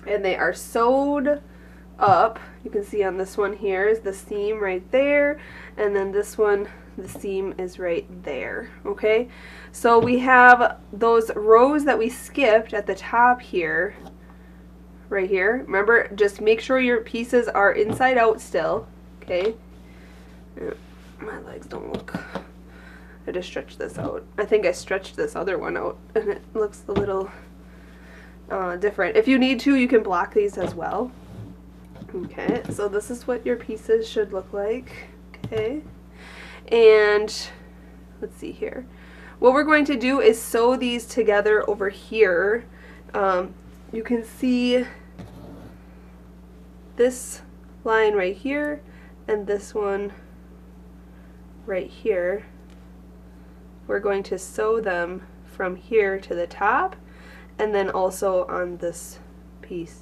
A: and they are sewed up. You can see on this one here is the seam right there, and then this one, the seam is right there. Okay, so we have those rows that we skipped at the top here, right here. Remember, just make sure your pieces are inside out still. Okay, my legs don't look, I just stretched this out. I think I stretched this other one out and it looks a little different. If you need to, you can block these as well. Okay, so this is what your pieces should look like. Okay, and let's see here. What we're going to do is sew these together over here. You can see this line right here and this one right here. We're going to sew them from here to the top, and then also on this piece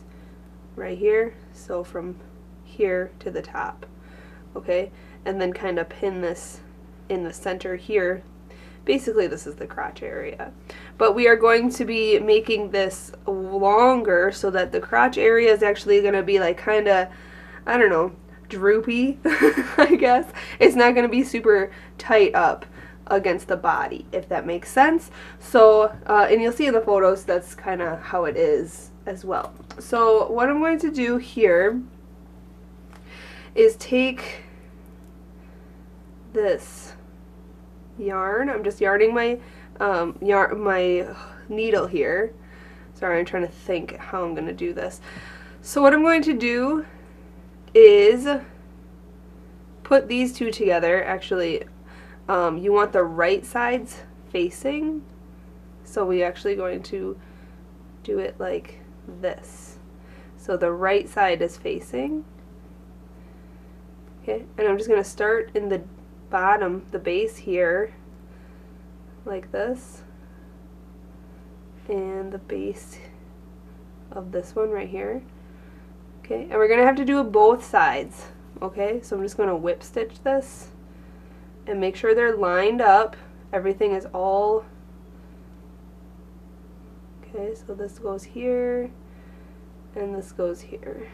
A: right here, so from here to the top. Okay, and then kind of pin this in the center here. Basically this is the crotch area, but we are going to be making this longer so that the crotch area is actually going to be like kind of, I don't know, droopy. I guess it's not going to be super tight up against the body, if that makes sense. So and you'll see in the photos that's kind of how it is as well. So what I'm going to do here is take this yarn. I'm just yarning my my needle here. Sorry, I'm trying to think how I'm going to do this. So what I'm going to do is put these two together. Actually, you want the right sides facing, so we're actually going to do it like this. So the right side is facing. Okay, and I'm just going to start in the bottom, the base here, like this, and the base of this one right here. Okay, and we're going to have to do both sides. Okay, so I'm just going to whip stitch this and make sure they're lined up everything is all, okay, so this goes here and this goes here.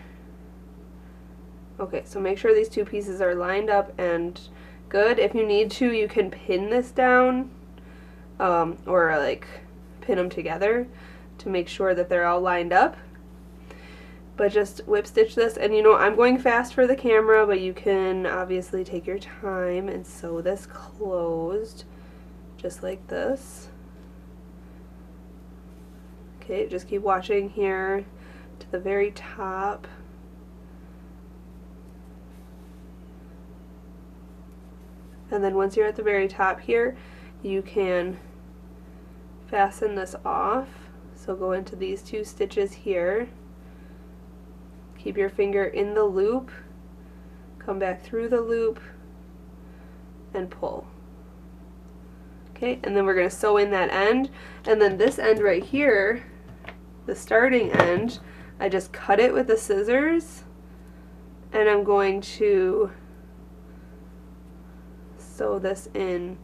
A: Okay, so make sure these two pieces are lined up and good. If you need to, you can pin this down or like pin them together to make sure that they're all lined up. But just whip stitch this, and you know, I'm going fast for the camera, but you can obviously take your time and sew this closed just like this. Okay, just keep watching here to the very top. And then once you're at the very top here, you can fasten this off. So go into these two stitches here. Keep your finger in the loop, come back through the loop, and pull. Okay, and then we're going to sew in that end, and then this end right here, the starting end, I just cut it with the scissors, and I'm going to sew this in,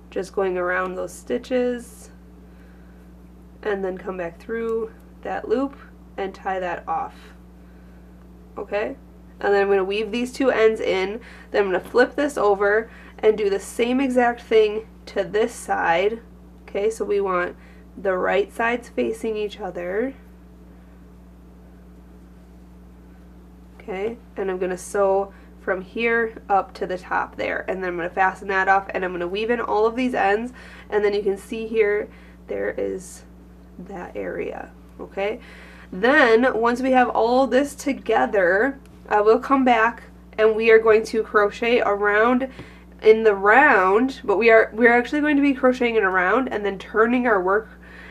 A: just going around those stitches, and then come back through that loop and tie that off. Okay, and then I'm going to weave these two ends in, then I'm going to flip this over and do the same exact thing to this side. Okay, so we want the right sides facing each other. Okay, and I'm going to sew from here up to the top there, and then I'm going to fasten that off, and I'm going to weave in all of these ends, and then you can see here there is that area. Okay, then once we have all this together, I will come back and we are going to crochet around in the round, but we're actually going to be crocheting it around and then turning our work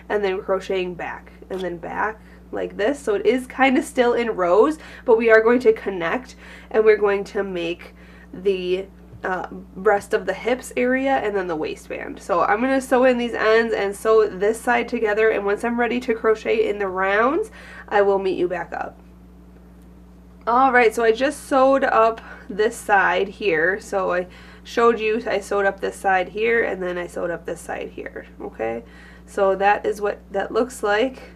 A: and then crocheting back and then back like this. So it is kind of still in rows, but we are going to connect and we're going to make the rest of the hips area and then the waistband. So I'm going to sew in these ends and sew this side together, and once I'm ready to crochet in the rounds, I will meet you back up. Alright, so I just sewed up this side here. So I showed you I sewed up this side here and then I sewed up this side here. Okay, so that is what that looks like.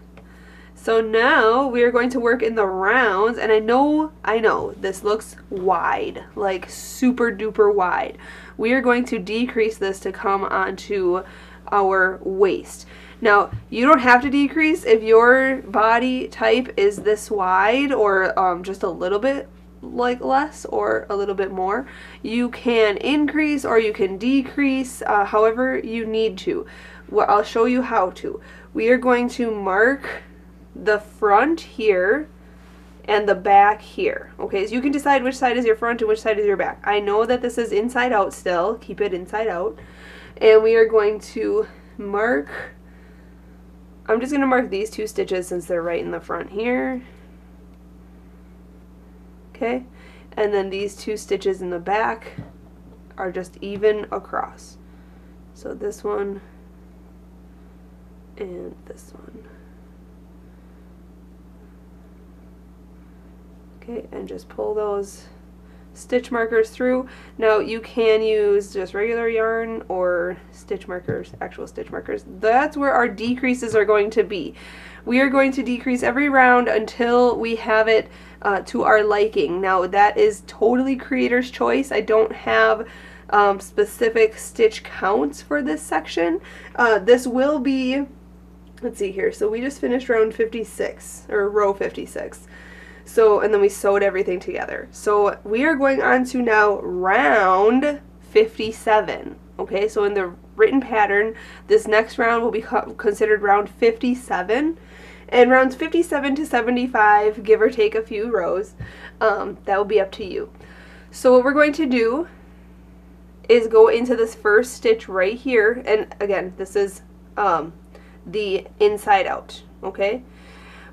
A: So now we are going to work in the rounds, and I know this looks wide, like super duper wide. We are going to decrease this to come onto our waist. Now, you don't have to decrease if your body type is this wide or just a little bit like less or a little bit more. You can increase or you can decrease however you need to. Well, I'll show you how to. We are going to mark the front here and the back here. Okay, so you can decide which side is your front and which side is your back. I know that this is inside out still. Keep it inside out. And we are going to mark, I'm just going to mark these two stitches since they're right in the front here. Okay, and then these two stitches in the back are just even across. So this one and this one. Okay, and just pull those stitch markers through. Now you can use just regular yarn or stitch markers, actual stitch markers. That's where our decreases are going to be. We are going to decrease every round until we have it to our liking. Now that is totally creator's choice. I don't have specific stitch counts for this section. This will be, let's see here, so we just finished round 56, or row 56. So, and then we sewed everything together. So we are going on to now round 57. Okay, so in the written pattern, this next round will be considered round 57. And rounds 57 to 75, give or take a few rows, that will be up to you. So what we're going to do is go into this first stitch right here. And again, this is the inside out. Okay,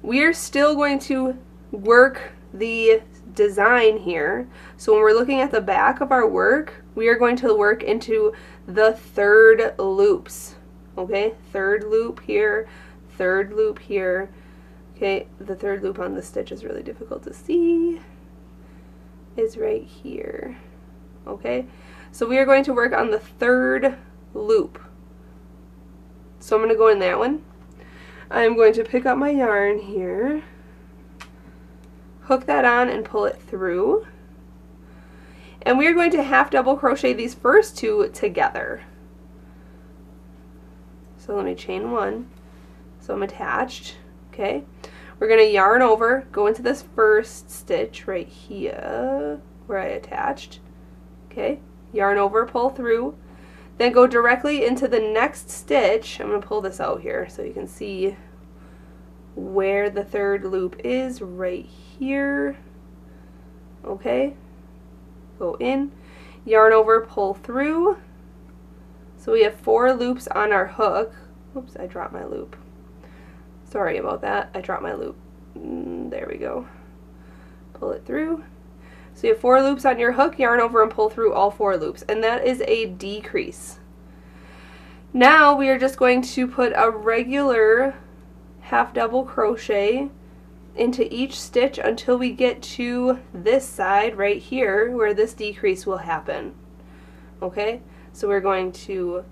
A: we are still going to work the design here. So when we're looking at the back of our work, we are going to work into the third loops. Okay, third loop here, third loop here. Okay, the third loop on the stitch is really difficult to see. It's right here. Okay, so we are going to work on the third loop. So I'm going to go in that one. I'm going to pick up my yarn here, hook that on and pull it through. And we are going to half double crochet these first two together. So let me chain one. So I'm attached. Okay. We're going to yarn over, go into this first stitch right here where I attached. Okay. Yarn over, pull through. Then go directly into the next stitch. I'm going to pull this out here so you can see where the third loop is, right here. Okay. Go in, yarn over, pull through. So we have 4 loops on our hook. Oops, I dropped my loop. Sorry about that. I dropped my loop. There we go. Pull it through. So you have 4 loops on your hook, yarn over and pull through all 4 loops. And that is a decrease. Now we are just going to put a regular half double crochet into each stitch until we get to this side right here where this decrease will happen. Okay, so we're going to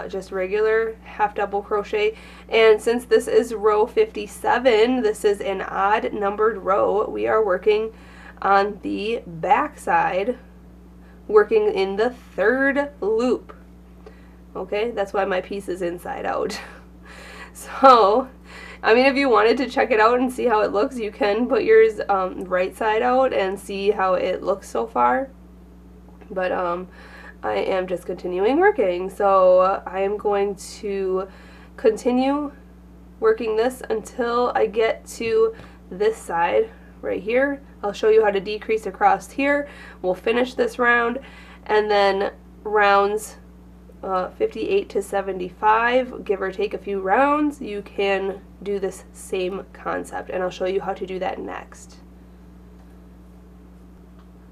A: just regular half double crochet, and since this is row 57, this is an odd numbered row, we are working on the back side, working in the third loop. Okay, that's why my piece is inside out. So I mean, if you wanted to check it out and see how it looks, you can put yours right side out and see how it looks so far. But I am just continuing working. So I am going to continue working this until I get to this side right here. I'll show you how to decrease across here. We'll finish this round, and then rounds 58 to 75, give or take a few rounds, you can do this same concept, and I'll show you how to do that next.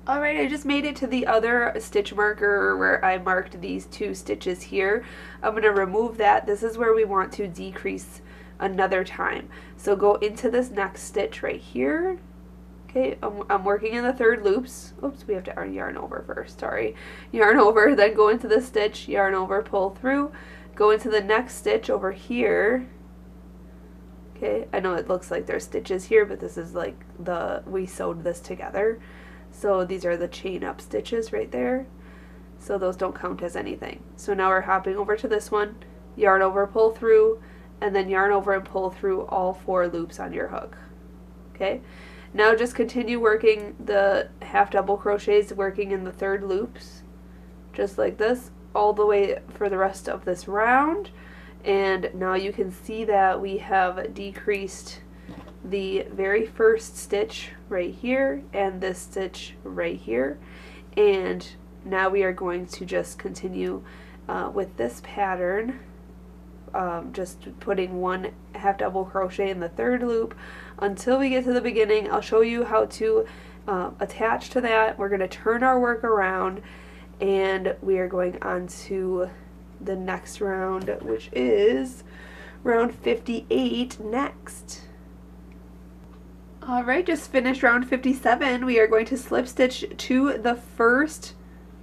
A: Alright, I just made it to the other stitch marker where I marked these 2 stitches here. I'm going to remove that. This is where we want to decrease another time. So go into this next stitch right here. Okay, I'm working in the third loops. Oops, we have to yarn over first, sorry. Yarn over, then go into the stitch, yarn over, pull through, go into the next stitch over here. Okay, I know it looks like there's stitches here, but this is like we sewed this together. So these are the chain up stitches right there. So those don't count as anything. So now we're hopping over to this one, yarn over, pull through, and then yarn over and pull through all 4 loops on your hook. Okay. Now just continue working the half double crochets, working in the third loops, just like this, all the way for the rest of this round. And now you can see that we have decreased the very first stitch right here and this stitch right here. And now we are going to just continue with this pattern, just putting 1 half double crochet in the third loop until we get to the beginning. I'll show you how to attach to that. We're going to turn our work around, and we are going on to the next round, which is round 58 next. Alright, just finished round 57. We are going to slip stitch to the first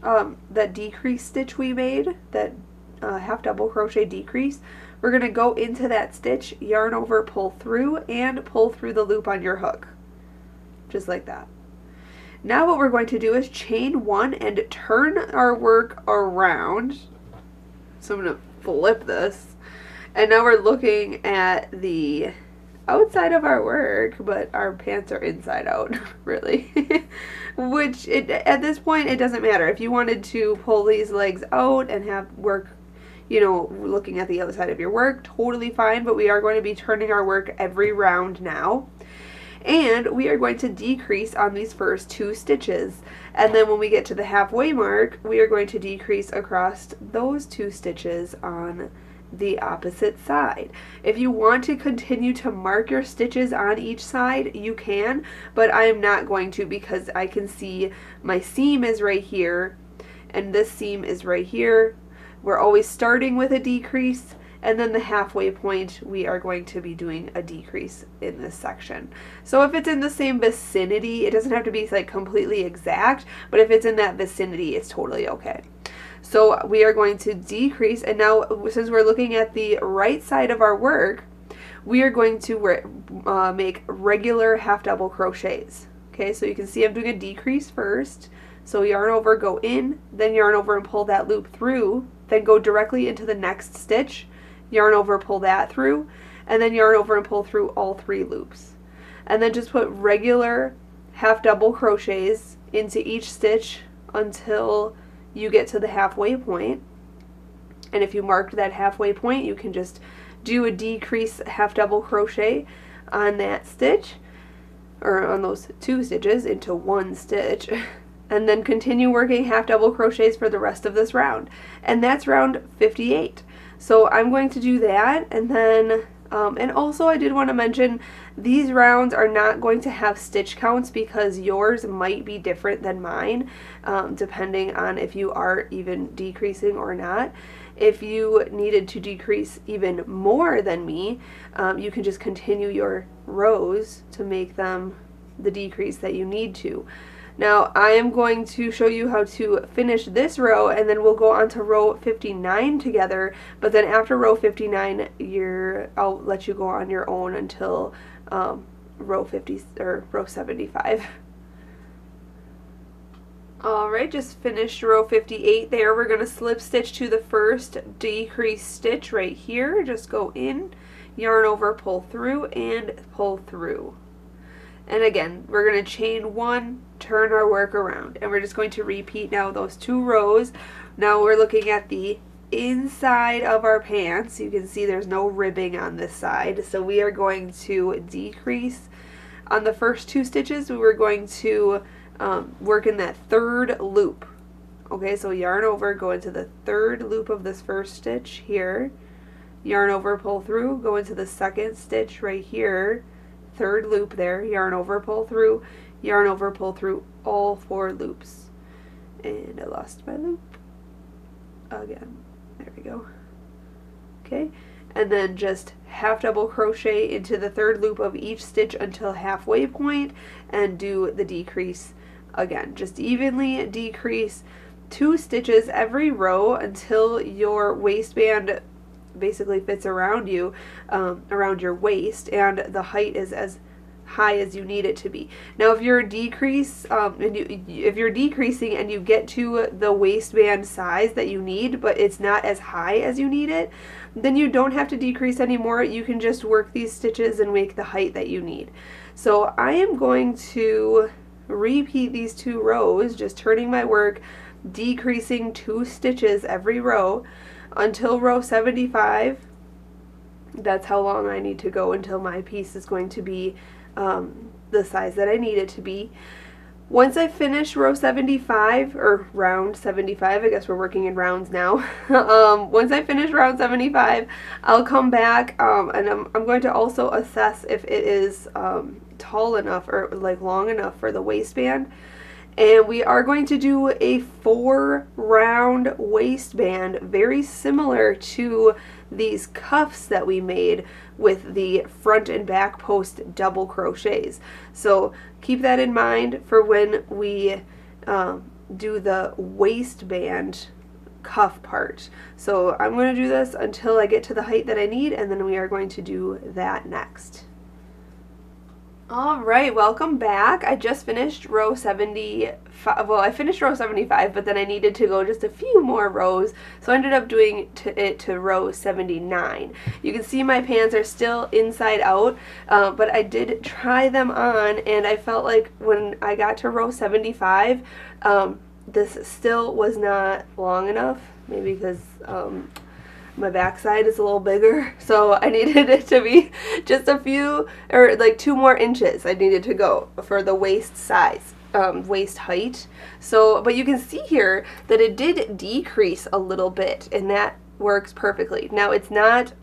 A: that decrease stitch we made, that half double crochet decrease. We're going to go into that stitch, yarn over, pull through, and pull through the loop on your hook. Just like that. Now what we're going to do is chain 1 and turn our work around. So I'm going to flip this. And now we're looking at the outside of our work, but our pants are inside out, really. Which, at this point, it doesn't matter. If you wanted to pull these legs out and have work, you know, looking at the outside of your work, totally fine, but we are going to be turning our work every round now. And we are going to decrease on these first 2 stitches. And then when we get to the halfway mark, we are going to decrease across those 2 stitches on the opposite side. If you want to continue to mark your stitches on each side, you can, but I am not going to, because I can see my seam is right here and this seam is right here. We're always starting with a decrease and then the halfway point we are going to be doing a decrease in this section. So if it's in the same vicinity, it doesn't have to be like completely exact, but if it's in that vicinity, it's totally okay. So we are going to decrease, and now since we're looking at the right side of our work, we are going to make regular half double crochets. Okay, so you can see I'm doing a decrease first. So yarn over, go in, then yarn over and pull that loop through, then go directly into the next stitch, yarn over, pull that through, and then yarn over and pull through all 3 loops. And then just put regular half double crochets into each stitch until you get to the halfway point. And if you marked that halfway point, you can just do a decrease half double crochet on that stitch, or on those 2 stitches into 1 stitch, and then continue working half double crochets for the rest of this round. And that's round 58. So I'm going to do that, and then and also I did want to mention these rounds are not going to have stitch counts because yours might be different than mine, depending on if you are even decreasing or not. If you needed to decrease even more than me, you can just continue your rows to make them the decrease that you need to. Now I am going to show you how to finish this row, and then we'll go on to row 59 together, but then after row 59 I'll let you go on your own until row 75. Alright, just finished row 58 there. We're going to slip stitch to the first decrease stitch right here. Just go in, yarn over, pull through, and pull through. And again, we're going to chain 1, turn our work around, and we're just going to repeat now those 2 rows. Now we're looking at the inside of our pants. You can see there's no ribbing on this side, so we are going to decrease on the first 2 stitches. We were going to work in that 3rd loop. Okay, so yarn over, go into the 3rd loop of this first stitch here, yarn over, pull through, go into the 2nd stitch right here, 3rd loop there, yarn over, pull through, yarn over, pull through all 4 loops. And I lost my loop again. There we go. Okay, and then just half double crochet into the 3rd loop of each stitch until halfway point, and do the decrease again. Just evenly decrease 2 stitches every row until your waistband basically fits around you, around your waist, and the height is as high as you need it to be. Now if you're if you're decreasing and you get to the waistband size that you need, but it's not as high as you need it, then you don't have to decrease anymore. You can just work these stitches and make the height that you need. So I am going to repeat these 2 rows, just turning my work, decreasing 2 stitches every row until row 75. That's how long I need to go until my piece is going to be the size that I need it to be. Once I finish row 75, or round 75, I guess we're working in rounds now. Once I finish round 75, I'll come back and I'm going to also assess if it is tall enough or like long enough for the waistband. And we are going to do a 4-round waistband, very similar to these cuffs that we made with the front and back post double crochets. So keep that in mind for when we do the waistband cuff part. So I'm going to do this until I get to the height that I need, and then we are going to do that next. Alright, welcome back. I just finished row 75, well I finished row 75, but then I needed to go just a few more rows, so I ended up doing it to row 79. You can see my pants are still inside out, but I did try them on, and I felt like when I got to row 75, this still was not long enough, maybe because my backside is a little bigger, so I needed it to be just a few, or like 2 more inches I needed to go for the waist size, waist height. So, but you can see here that it did decrease a little bit, and that works perfectly. Now it's not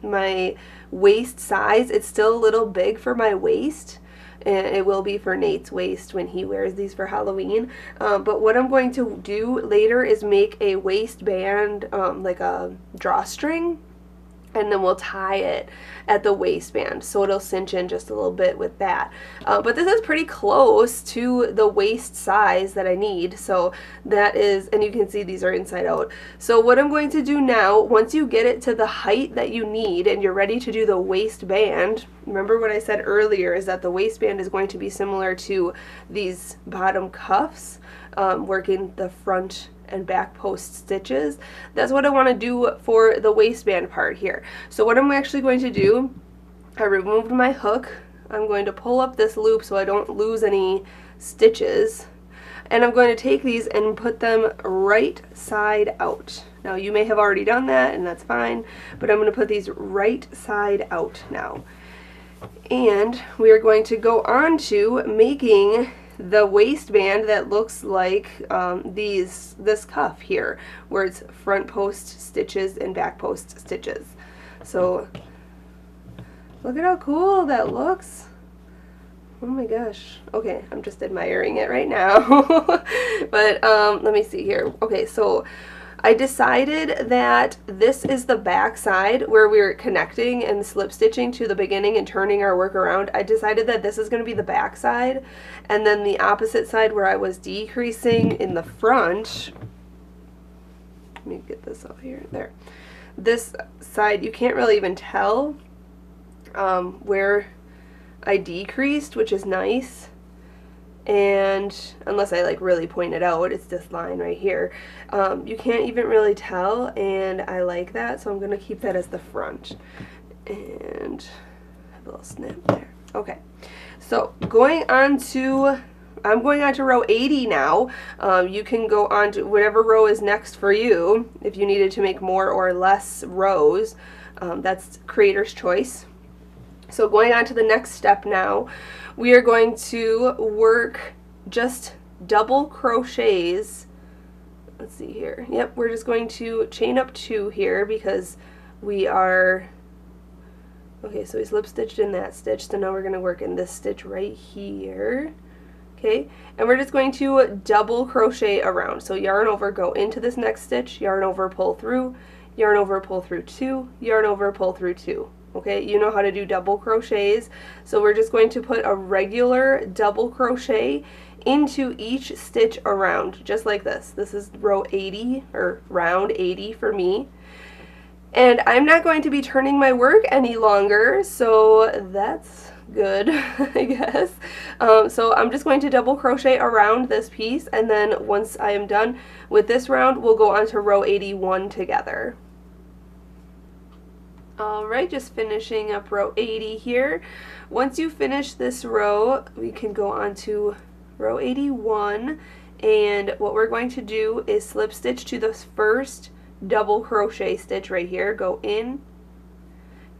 A: my waist size, it's still a little big for my waist, and it will be for Nate's waist when he wears these for Halloween. But what I'm going to do later is make a waistband, like a drawstring, and then we'll tie it at the waistband so it'll cinch in just a little bit with that. But this is pretty close to the waist size that I need, so that is, and you can see these are inside out. So what I'm going to do now, once you get it to the height that you need and you're ready to do the waistband, remember what I said earlier is that the waistband is going to be similar to these bottom cuffs, working the front and back post stitches. That's what I want to do for the waistband part here. So what I'm actually going to do, I removed my hook. I'm going to pull up this loop so I don't lose any stitches, and I'm going to take these and put them right side out. Now you may have already done that and that's fine, but I'm going to put these right side out now. And we are going to go on to making the waistband that looks like this cuff here, where it's front post stitches and back post stitches. So look at how cool that looks. Oh my gosh. Okay, I'm just admiring it right now. But let me see here. Okay, so I decided that this is the back side where we're connecting and slip stitching to the beginning and turning our work around. I decided that this is going to be the back side, and then the opposite side where I was decreasing in the front. Let me get this out here. There. This side, you can't really even tell where I decreased, which is nice. And unless I like really point it out, it's this line right here. You can't even really tell, and I like that, so I'm going to keep that as the front. And have a little snip there. Okay, so I'm going on to row 80 now. You can go on to whatever row is next for you if you needed to make more or less rows. That's creator's choice. So going on to the next step now, we are going to work just double crochets. Let's see here. Yep, we're just going to chain up 2 here because we are, okay, so we slip stitched in that stitch, so now we're going to work in this stitch right here. Okay, and we're just going to double crochet around. So yarn over, go into this next stitch, yarn over, pull through, yarn over, pull through 2, yarn over, pull through 2. Okay, you know how to do double crochets, so we're just going to put a regular double crochet into each stitch around, just like this. This is row 80, or round 80 for me. And I'm not going to be turning my work any longer, so that's good, I guess. So I'm just going to double crochet around this piece, and then once I am done with this round, we'll go on to row 81 together. Alright, just finishing up row 80 here. Once you finish this row, we can go on to row 81, and what we're going to do is slip stitch to the first double crochet stitch right here. Go in,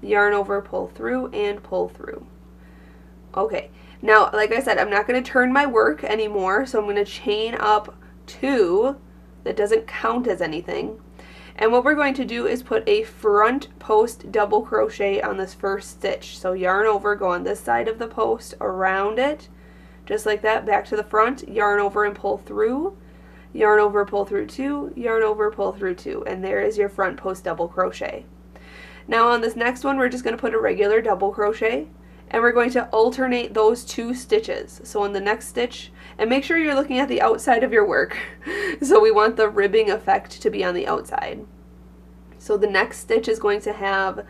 A: yarn over, pull through, and pull through. Okay, now like I said, I'm not going to turn my work anymore, so I'm going to chain up 2. That doesn't count as anything. And what we're going to do is put a front post double crochet on this first stitch. So yarn over, go on this side of the post, around it, just like that, back to the front, yarn over and pull through, yarn over, pull through 2, yarn over, pull through 2, and there is your front post double crochet. Now on this next one, we're just going to put a regular double crochet, and we're going to alternate those 2 stitches. So in the next stitch, and make sure you're looking at the outside of your work. So we want the ribbing effect to be on the outside. So the next stitch is going to have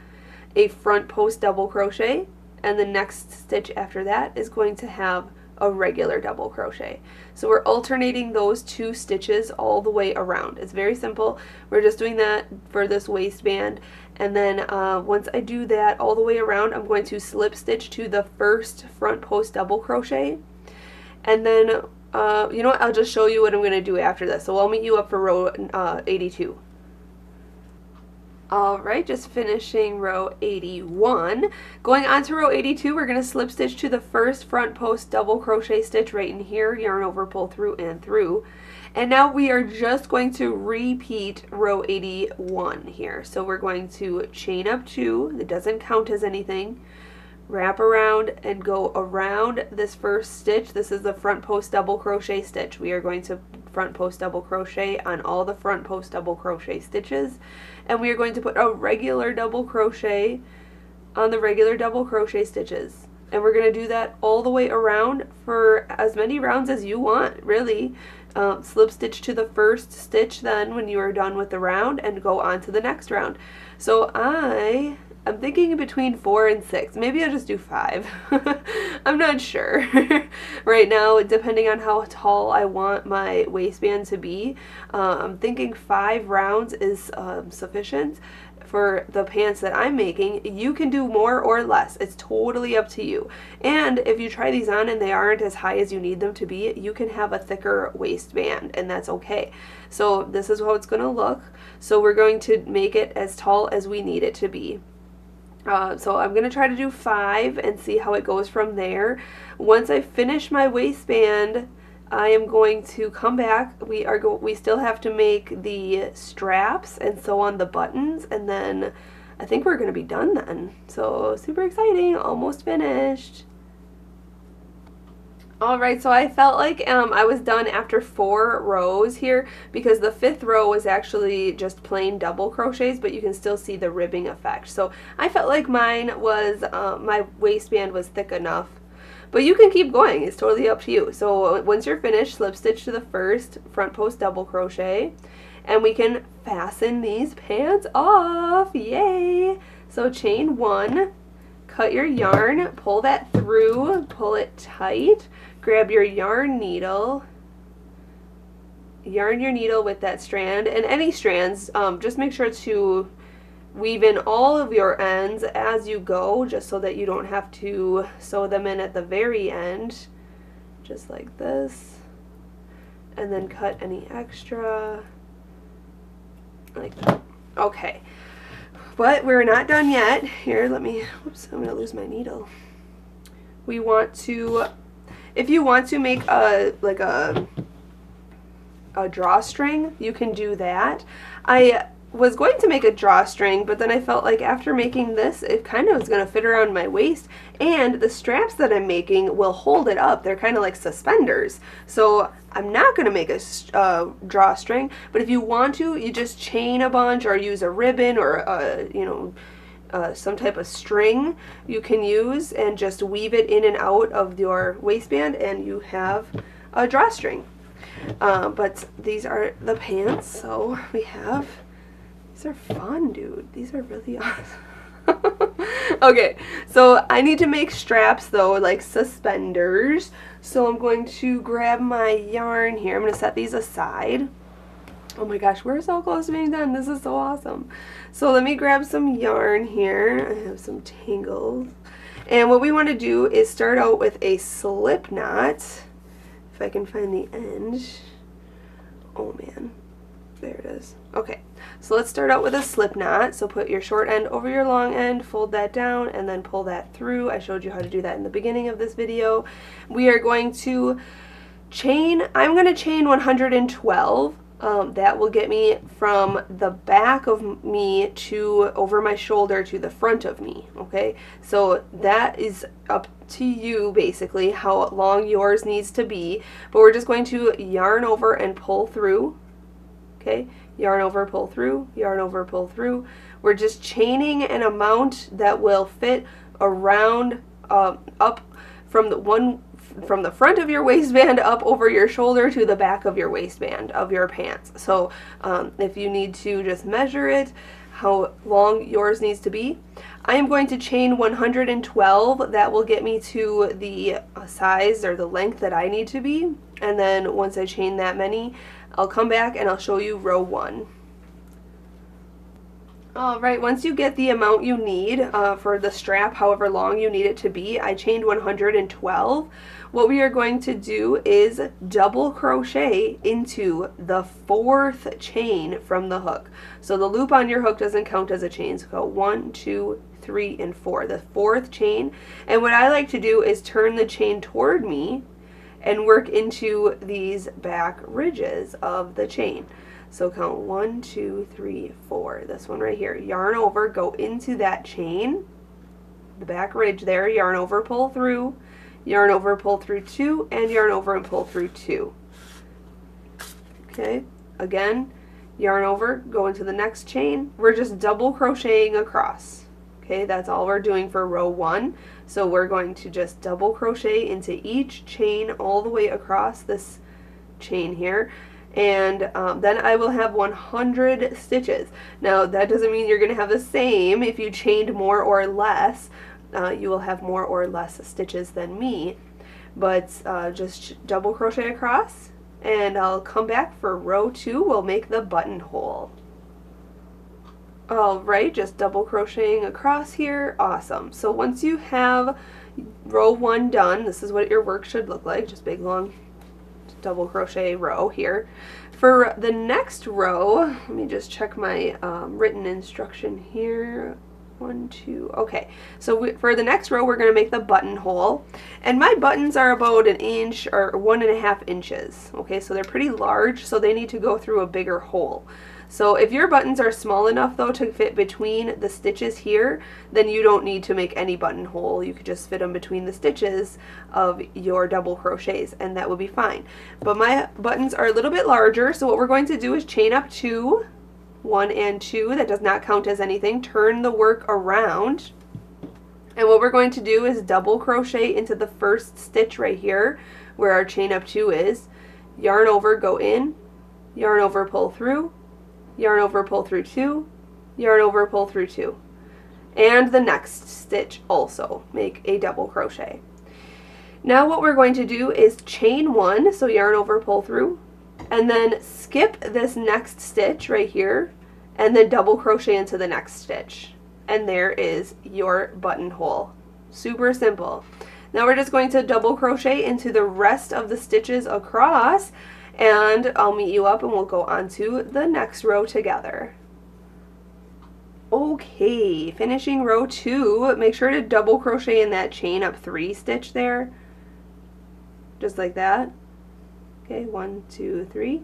A: a front post double crochet, and the next stitch after that is going to have a regular double crochet. So we're alternating those 2 stitches all the way around. It's very simple. We're just doing that for this waistband, and then once I do that all the way around, I'm going to slip stitch to the first front post double crochet, and then you know what, I'll just show you what I'm going to do after this. So I'll meet you up for row 82. Alright, just finishing row 81. Going on to row 82, we're going to slip stitch to the first front post double crochet stitch right in here, yarn over, pull through, and through. And now we are just going to repeat row 81 here. So we're going to chain up 2, that doesn't count as anything, wrap around and go around this first stitch. This is the front post double crochet stitch. We are going to front post double crochet on all the front post double crochet stitches, and we are going to put a regular double crochet on the regular double crochet stitches. And we're going to do that all the way around for as many rounds as you want, really. Slip stitch to the first stitch then when you are done with the round and go on to the next round. So I'm thinking between 4 and 6. Maybe I'll just do 5. I'm not sure. Right now, depending on how tall I want my waistband to be, I'm thinking 5 rounds is sufficient for the pants that I'm making. You can do more or less. It's totally up to you. And if you try these on and they aren't as high as you need them to be, you can have a thicker waistband, and that's okay. So this is how it's going to look. So we're going to make it as tall as we need it to be. So I'm going to try to do 5 and see how it goes from there. Once I finish my waistband, I am going to come back. We still have to make the straps and sew on the buttons, and then I think we're going to be done then. So super exciting, almost finished. Alright, so I felt like I was done after 4 rows here, because the 5th row was actually just plain double crochets, but you can still see the ribbing effect. So I felt like mine was, my waistband was thick enough. But you can keep going, it's totally up to you. So once you're finished, slip stitch to the first front post double crochet, and we can fasten these pants off. Yay! So chain 1, cut your yarn, pull that through, pull it tight, grab your yarn needle, yarn your needle with that strand, and any strands, just make sure to weave in all of your ends as you go, just so that you don't have to sew them in at the very end, just like this, and then cut any extra, like that. Okay, but we're not done yet. Here, let me, oops, I'm gonna lose my needle. We want to, if you want to make a drawstring, you can do that. I was going to make a drawstring, but then I felt like after making this, it kind of was going to fit around my waist, and the straps that I'm making will hold it up. They're kind of like suspenders. So I'm not going to make a drawstring, but if you want to, you just chain a bunch or use a ribbon or some type of string you can use and just weave it in and out of your waistband, and you have a drawstring. But these are the pants, so we have, these are fun, dude. These are really awesome. Okay, so I need to make straps though, like suspenders. So I'm going to grab my yarn here. I'm going to set these aside. Oh my gosh, we're so close to being done. This is so awesome. So let me grab some yarn here. I have some tangles. And what we want to do is start out with a slip knot. If I can find the end. Oh man, there it is. Okay, so let's start out with a slip knot. So put your short end over your long end, fold that down, and then pull that through. I showed you how to do that in the beginning of this video. We are going to chain, I'm going to chain 112. That will get me from the back of me to over my shoulder to the front of me, okay? So that is up to you basically how long yours needs to be, but we're just going to yarn over and pull through, okay? Yarn over, pull through, yarn over, pull through. We're just chaining an amount that will fit around up from the front of your waistband up over your shoulder to the back of your waistband of your pants. So if you need to just measure it, how long yours needs to be. I am going to chain 112. That will get me to the size or the length that I need to be. And then once I chain that many, I'll come back and I'll show you row 1. Alright, once you get the amount you need for the strap, however long you need it to be, I chained 112. What we are going to do is double crochet into the 4th chain from the hook. So the loop on your hook doesn't count as a chain, so go 1, 2, 3, and 4. The 4th chain. And what I like to do is turn the chain toward me and work into these back ridges of the chain. So count 1, 2, 3, 4. This one right here. Yarn over, go into that chain, the back ridge there, yarn over, pull through, yarn over, pull through 2, and yarn over and pull through 2. Okay, again, yarn over, go into the next chain. We're just double crocheting across. Okay, that's all we're doing for row 1. So we're going to just double crochet into each chain all the way across this chain here. And then I will have 100 stitches. Now that doesn't mean you're going to have the same. If you chained more or less, you will have more or less stitches than me. But just double crochet across, and I'll come back for row 2. We'll make the buttonhole. Alright, just double crocheting across here. Awesome. So once you have row 1 done, this is what your work should look like. Just big long double crochet row here. For the next row, let me just check my written instruction here. 1, 2, okay. So for the next row, we're going to make the buttonhole. And my buttons are about 1 inch or 1.5 inches. Okay, so they're pretty large, so they need to go through a bigger hole. So if your buttons are small enough though to fit between the stitches here, then you don't need to make any buttonhole. You could just fit them between the stitches of your double crochets and that would be fine. But my buttons are a little bit larger, so what we're going to do is chain up 2, 1 and 2, that does not count as anything, turn the work around, and what we're going to do is double crochet into the first stitch right here where our chain up 2 is, yarn over, go in, yarn over, pull through, yarn over, pull through 2, yarn over, pull through 2, and the next stitch also make a double crochet. Now what we're going to do is chain 1, so yarn over, pull through, and then skip this next stitch right here and then double crochet into the next stitch, and there is your buttonhole. Super simple. Now we're just going to double crochet into the rest of the stitches across, and I'll meet you up and we'll go on to the next row together. Okay, finishing row 2, make sure to double crochet in that chain up 3 stitch there, just like that. Okay, 1, 2, 3.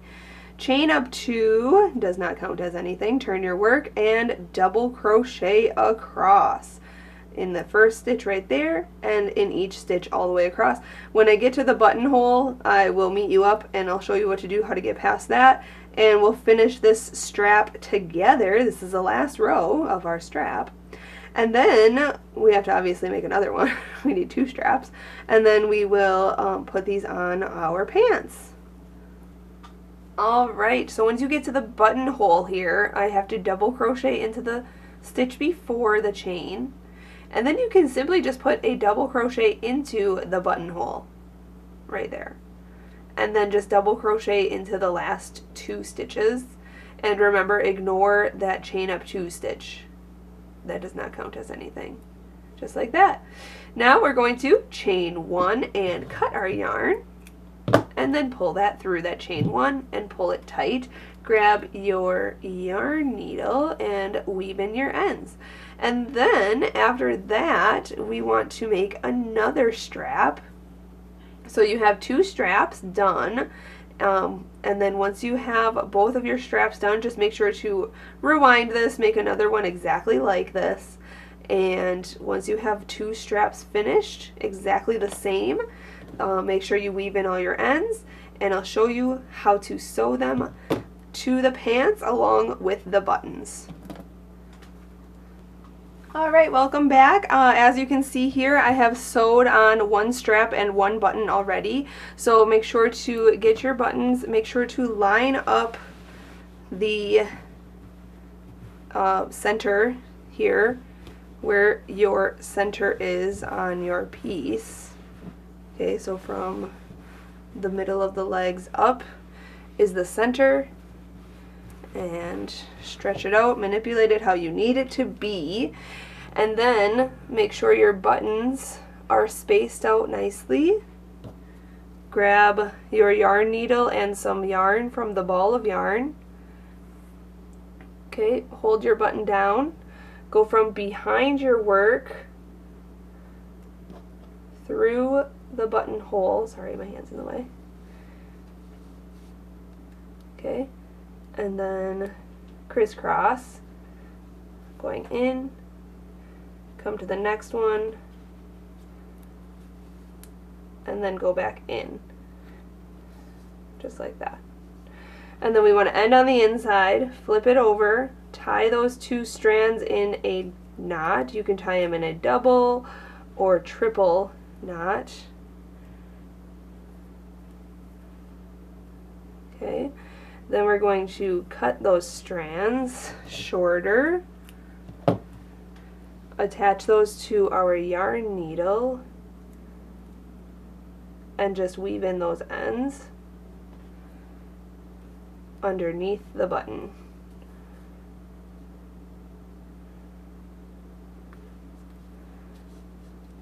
A: Chain up 2, does not count as anything, turn your work and double crochet across in the first stitch right there and in each stitch all the way across. When I get to the buttonhole, I will meet you up and I'll show you what to do, how to get past that, and we'll finish this strap together. This is the last row of our strap. And then we have to obviously make another one. We need 2 straps. And then we will put these on our pants. Alright, so once you get to the buttonhole here, I have to double crochet into the stitch before the chain. And then you can simply just put a double crochet into the buttonhole right there. And then just double crochet into the last 2 stitches. And remember, ignore that chain up 2 stitch. That does not count as anything. Just like that. Now we're going to chain 1 and cut our yarn. And then pull that through that chain 1 and pull it tight. Grab your yarn needle and weave in your ends. And then after that, we want to make another strap. So you have 2 straps done. And then once you have both of your straps done, just make sure to rewind this, make another one exactly like this. And once you have 2 straps finished, exactly the same, make sure you weave in all your ends, and I'll show you how to sew them to the pants along with the buttons. Alright, welcome back. As you can see here, I have sewed on 1 strap and 1 button already. So make sure to get your buttons, make sure to line up the center here where your center is on your piece. Okay, so from the middle of the legs up is the center, and stretch it out, manipulate it how you need it to be, and then make sure your buttons are spaced out nicely. Grab your yarn needle and some yarn from the ball of yarn. Okay, hold your button down, go from behind your work through the buttonhole. Sorry, my hand's in the way. Okay, and then crisscross, going in, come to the next one, and then go back in, just like that. And then we want to end on the inside, flip it over, tie those 2 strands in a knot. You can tie them in a double or triple knot. Okay, then we're going to cut those strands shorter, attach those to our yarn needle, and just weave in those ends underneath the button.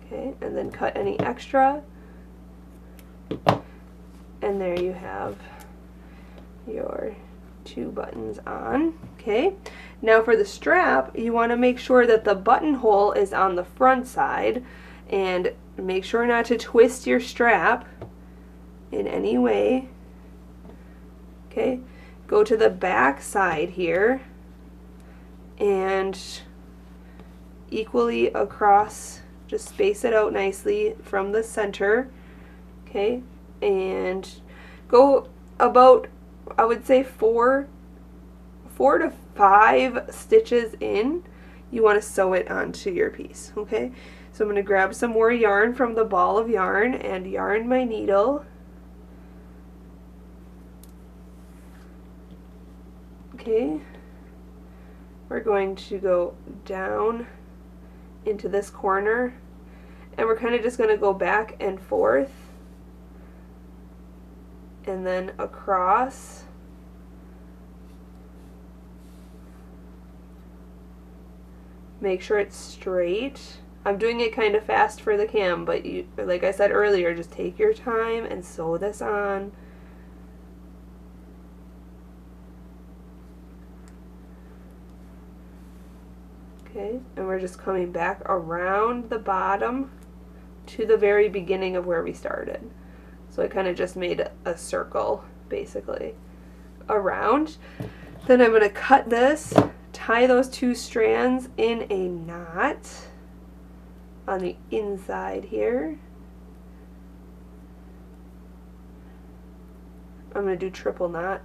A: Okay, and then cut any extra, and there you have your 2 buttons on. Okay, now for the strap, you want to make sure that the buttonhole is on the front side, and make sure not to twist your strap in any way. Okay, go to the back side here and equally across, just space it out nicely from the center. Okay, and go about, I would say 4 to 5 stitches in. You want to sew it onto your piece. Okay, so I'm going to grab some more yarn from the ball of yarn and yarn my needle. Okay, we're going to go down into this corner, and we're kind of just going to go back and forth and then across. Make sure it's straight. I'm doing it kind of fast for the cam, but you, like I said earlier, just take your time and sew this on. Okay, and we're just coming back around the bottom to the very beginning of where we started. So I kind of just made a circle, basically, around. Then I'm going to cut this, tie those 2 strands in a knot on the inside here. I'm going to do triple knot.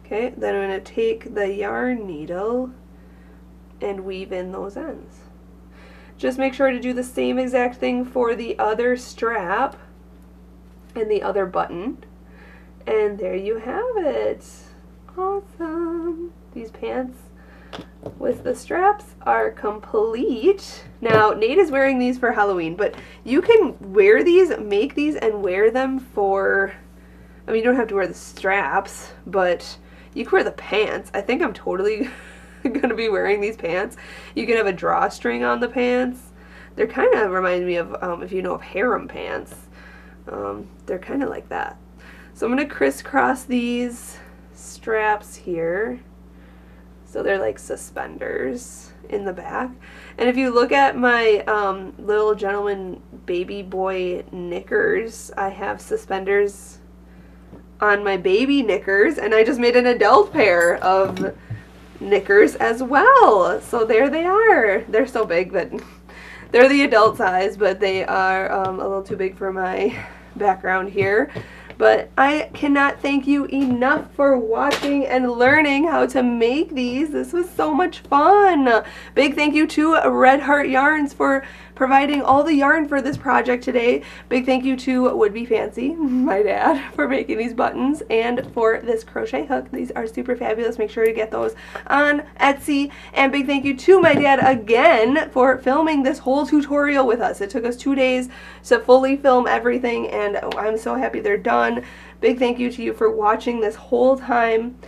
A: Okay, then I'm going to take the yarn needle and weave in those ends. Just make sure to do the same exact thing for the other strap and the other button. And there you have it. Awesome. These pants with the straps are complete. Now, Nate is wearing these for Halloween, but you can wear these, make these, and wear them for, I mean, you don't have to wear the straps, but you can wear the pants. I think I'm totally going to be wearing these pants. You can have a drawstring on the pants. They're kind of remind me of, if you know of harem pants. They're kind of like that. So I'm going to crisscross these straps here. So they're like suspenders in the back. And if you look at my little gentleman baby boy knickers, I have suspenders on my baby knickers, and I just made an adult pair of knickers as well. So there they are. They're so big that they're the adult size, but they are a little too big for my background here. But I cannot thank you enough for watching and learning how to make these. This was so much fun. Big thank you to Red Heart Yarns for providing all the yarn for this project today. Big thank you to Would Be Fancy, my dad, for making these buttons, and for this crochet hook. These are super fabulous. Make sure to get those on Etsy. And big thank you to my dad again for filming this whole tutorial with us. It took us 2 days to fully film everything, and I'm so happy they're done. Big thank you to you for watching this whole time.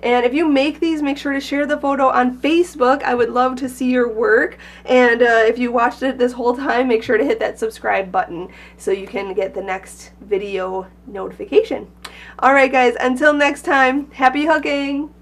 A: And if you make these, make sure to share the photo on Facebook. I would love to see your work. And if you watched it this whole time, make sure to hit that subscribe button so you can get the next video notification. Alright guys, until next time, happy hooking!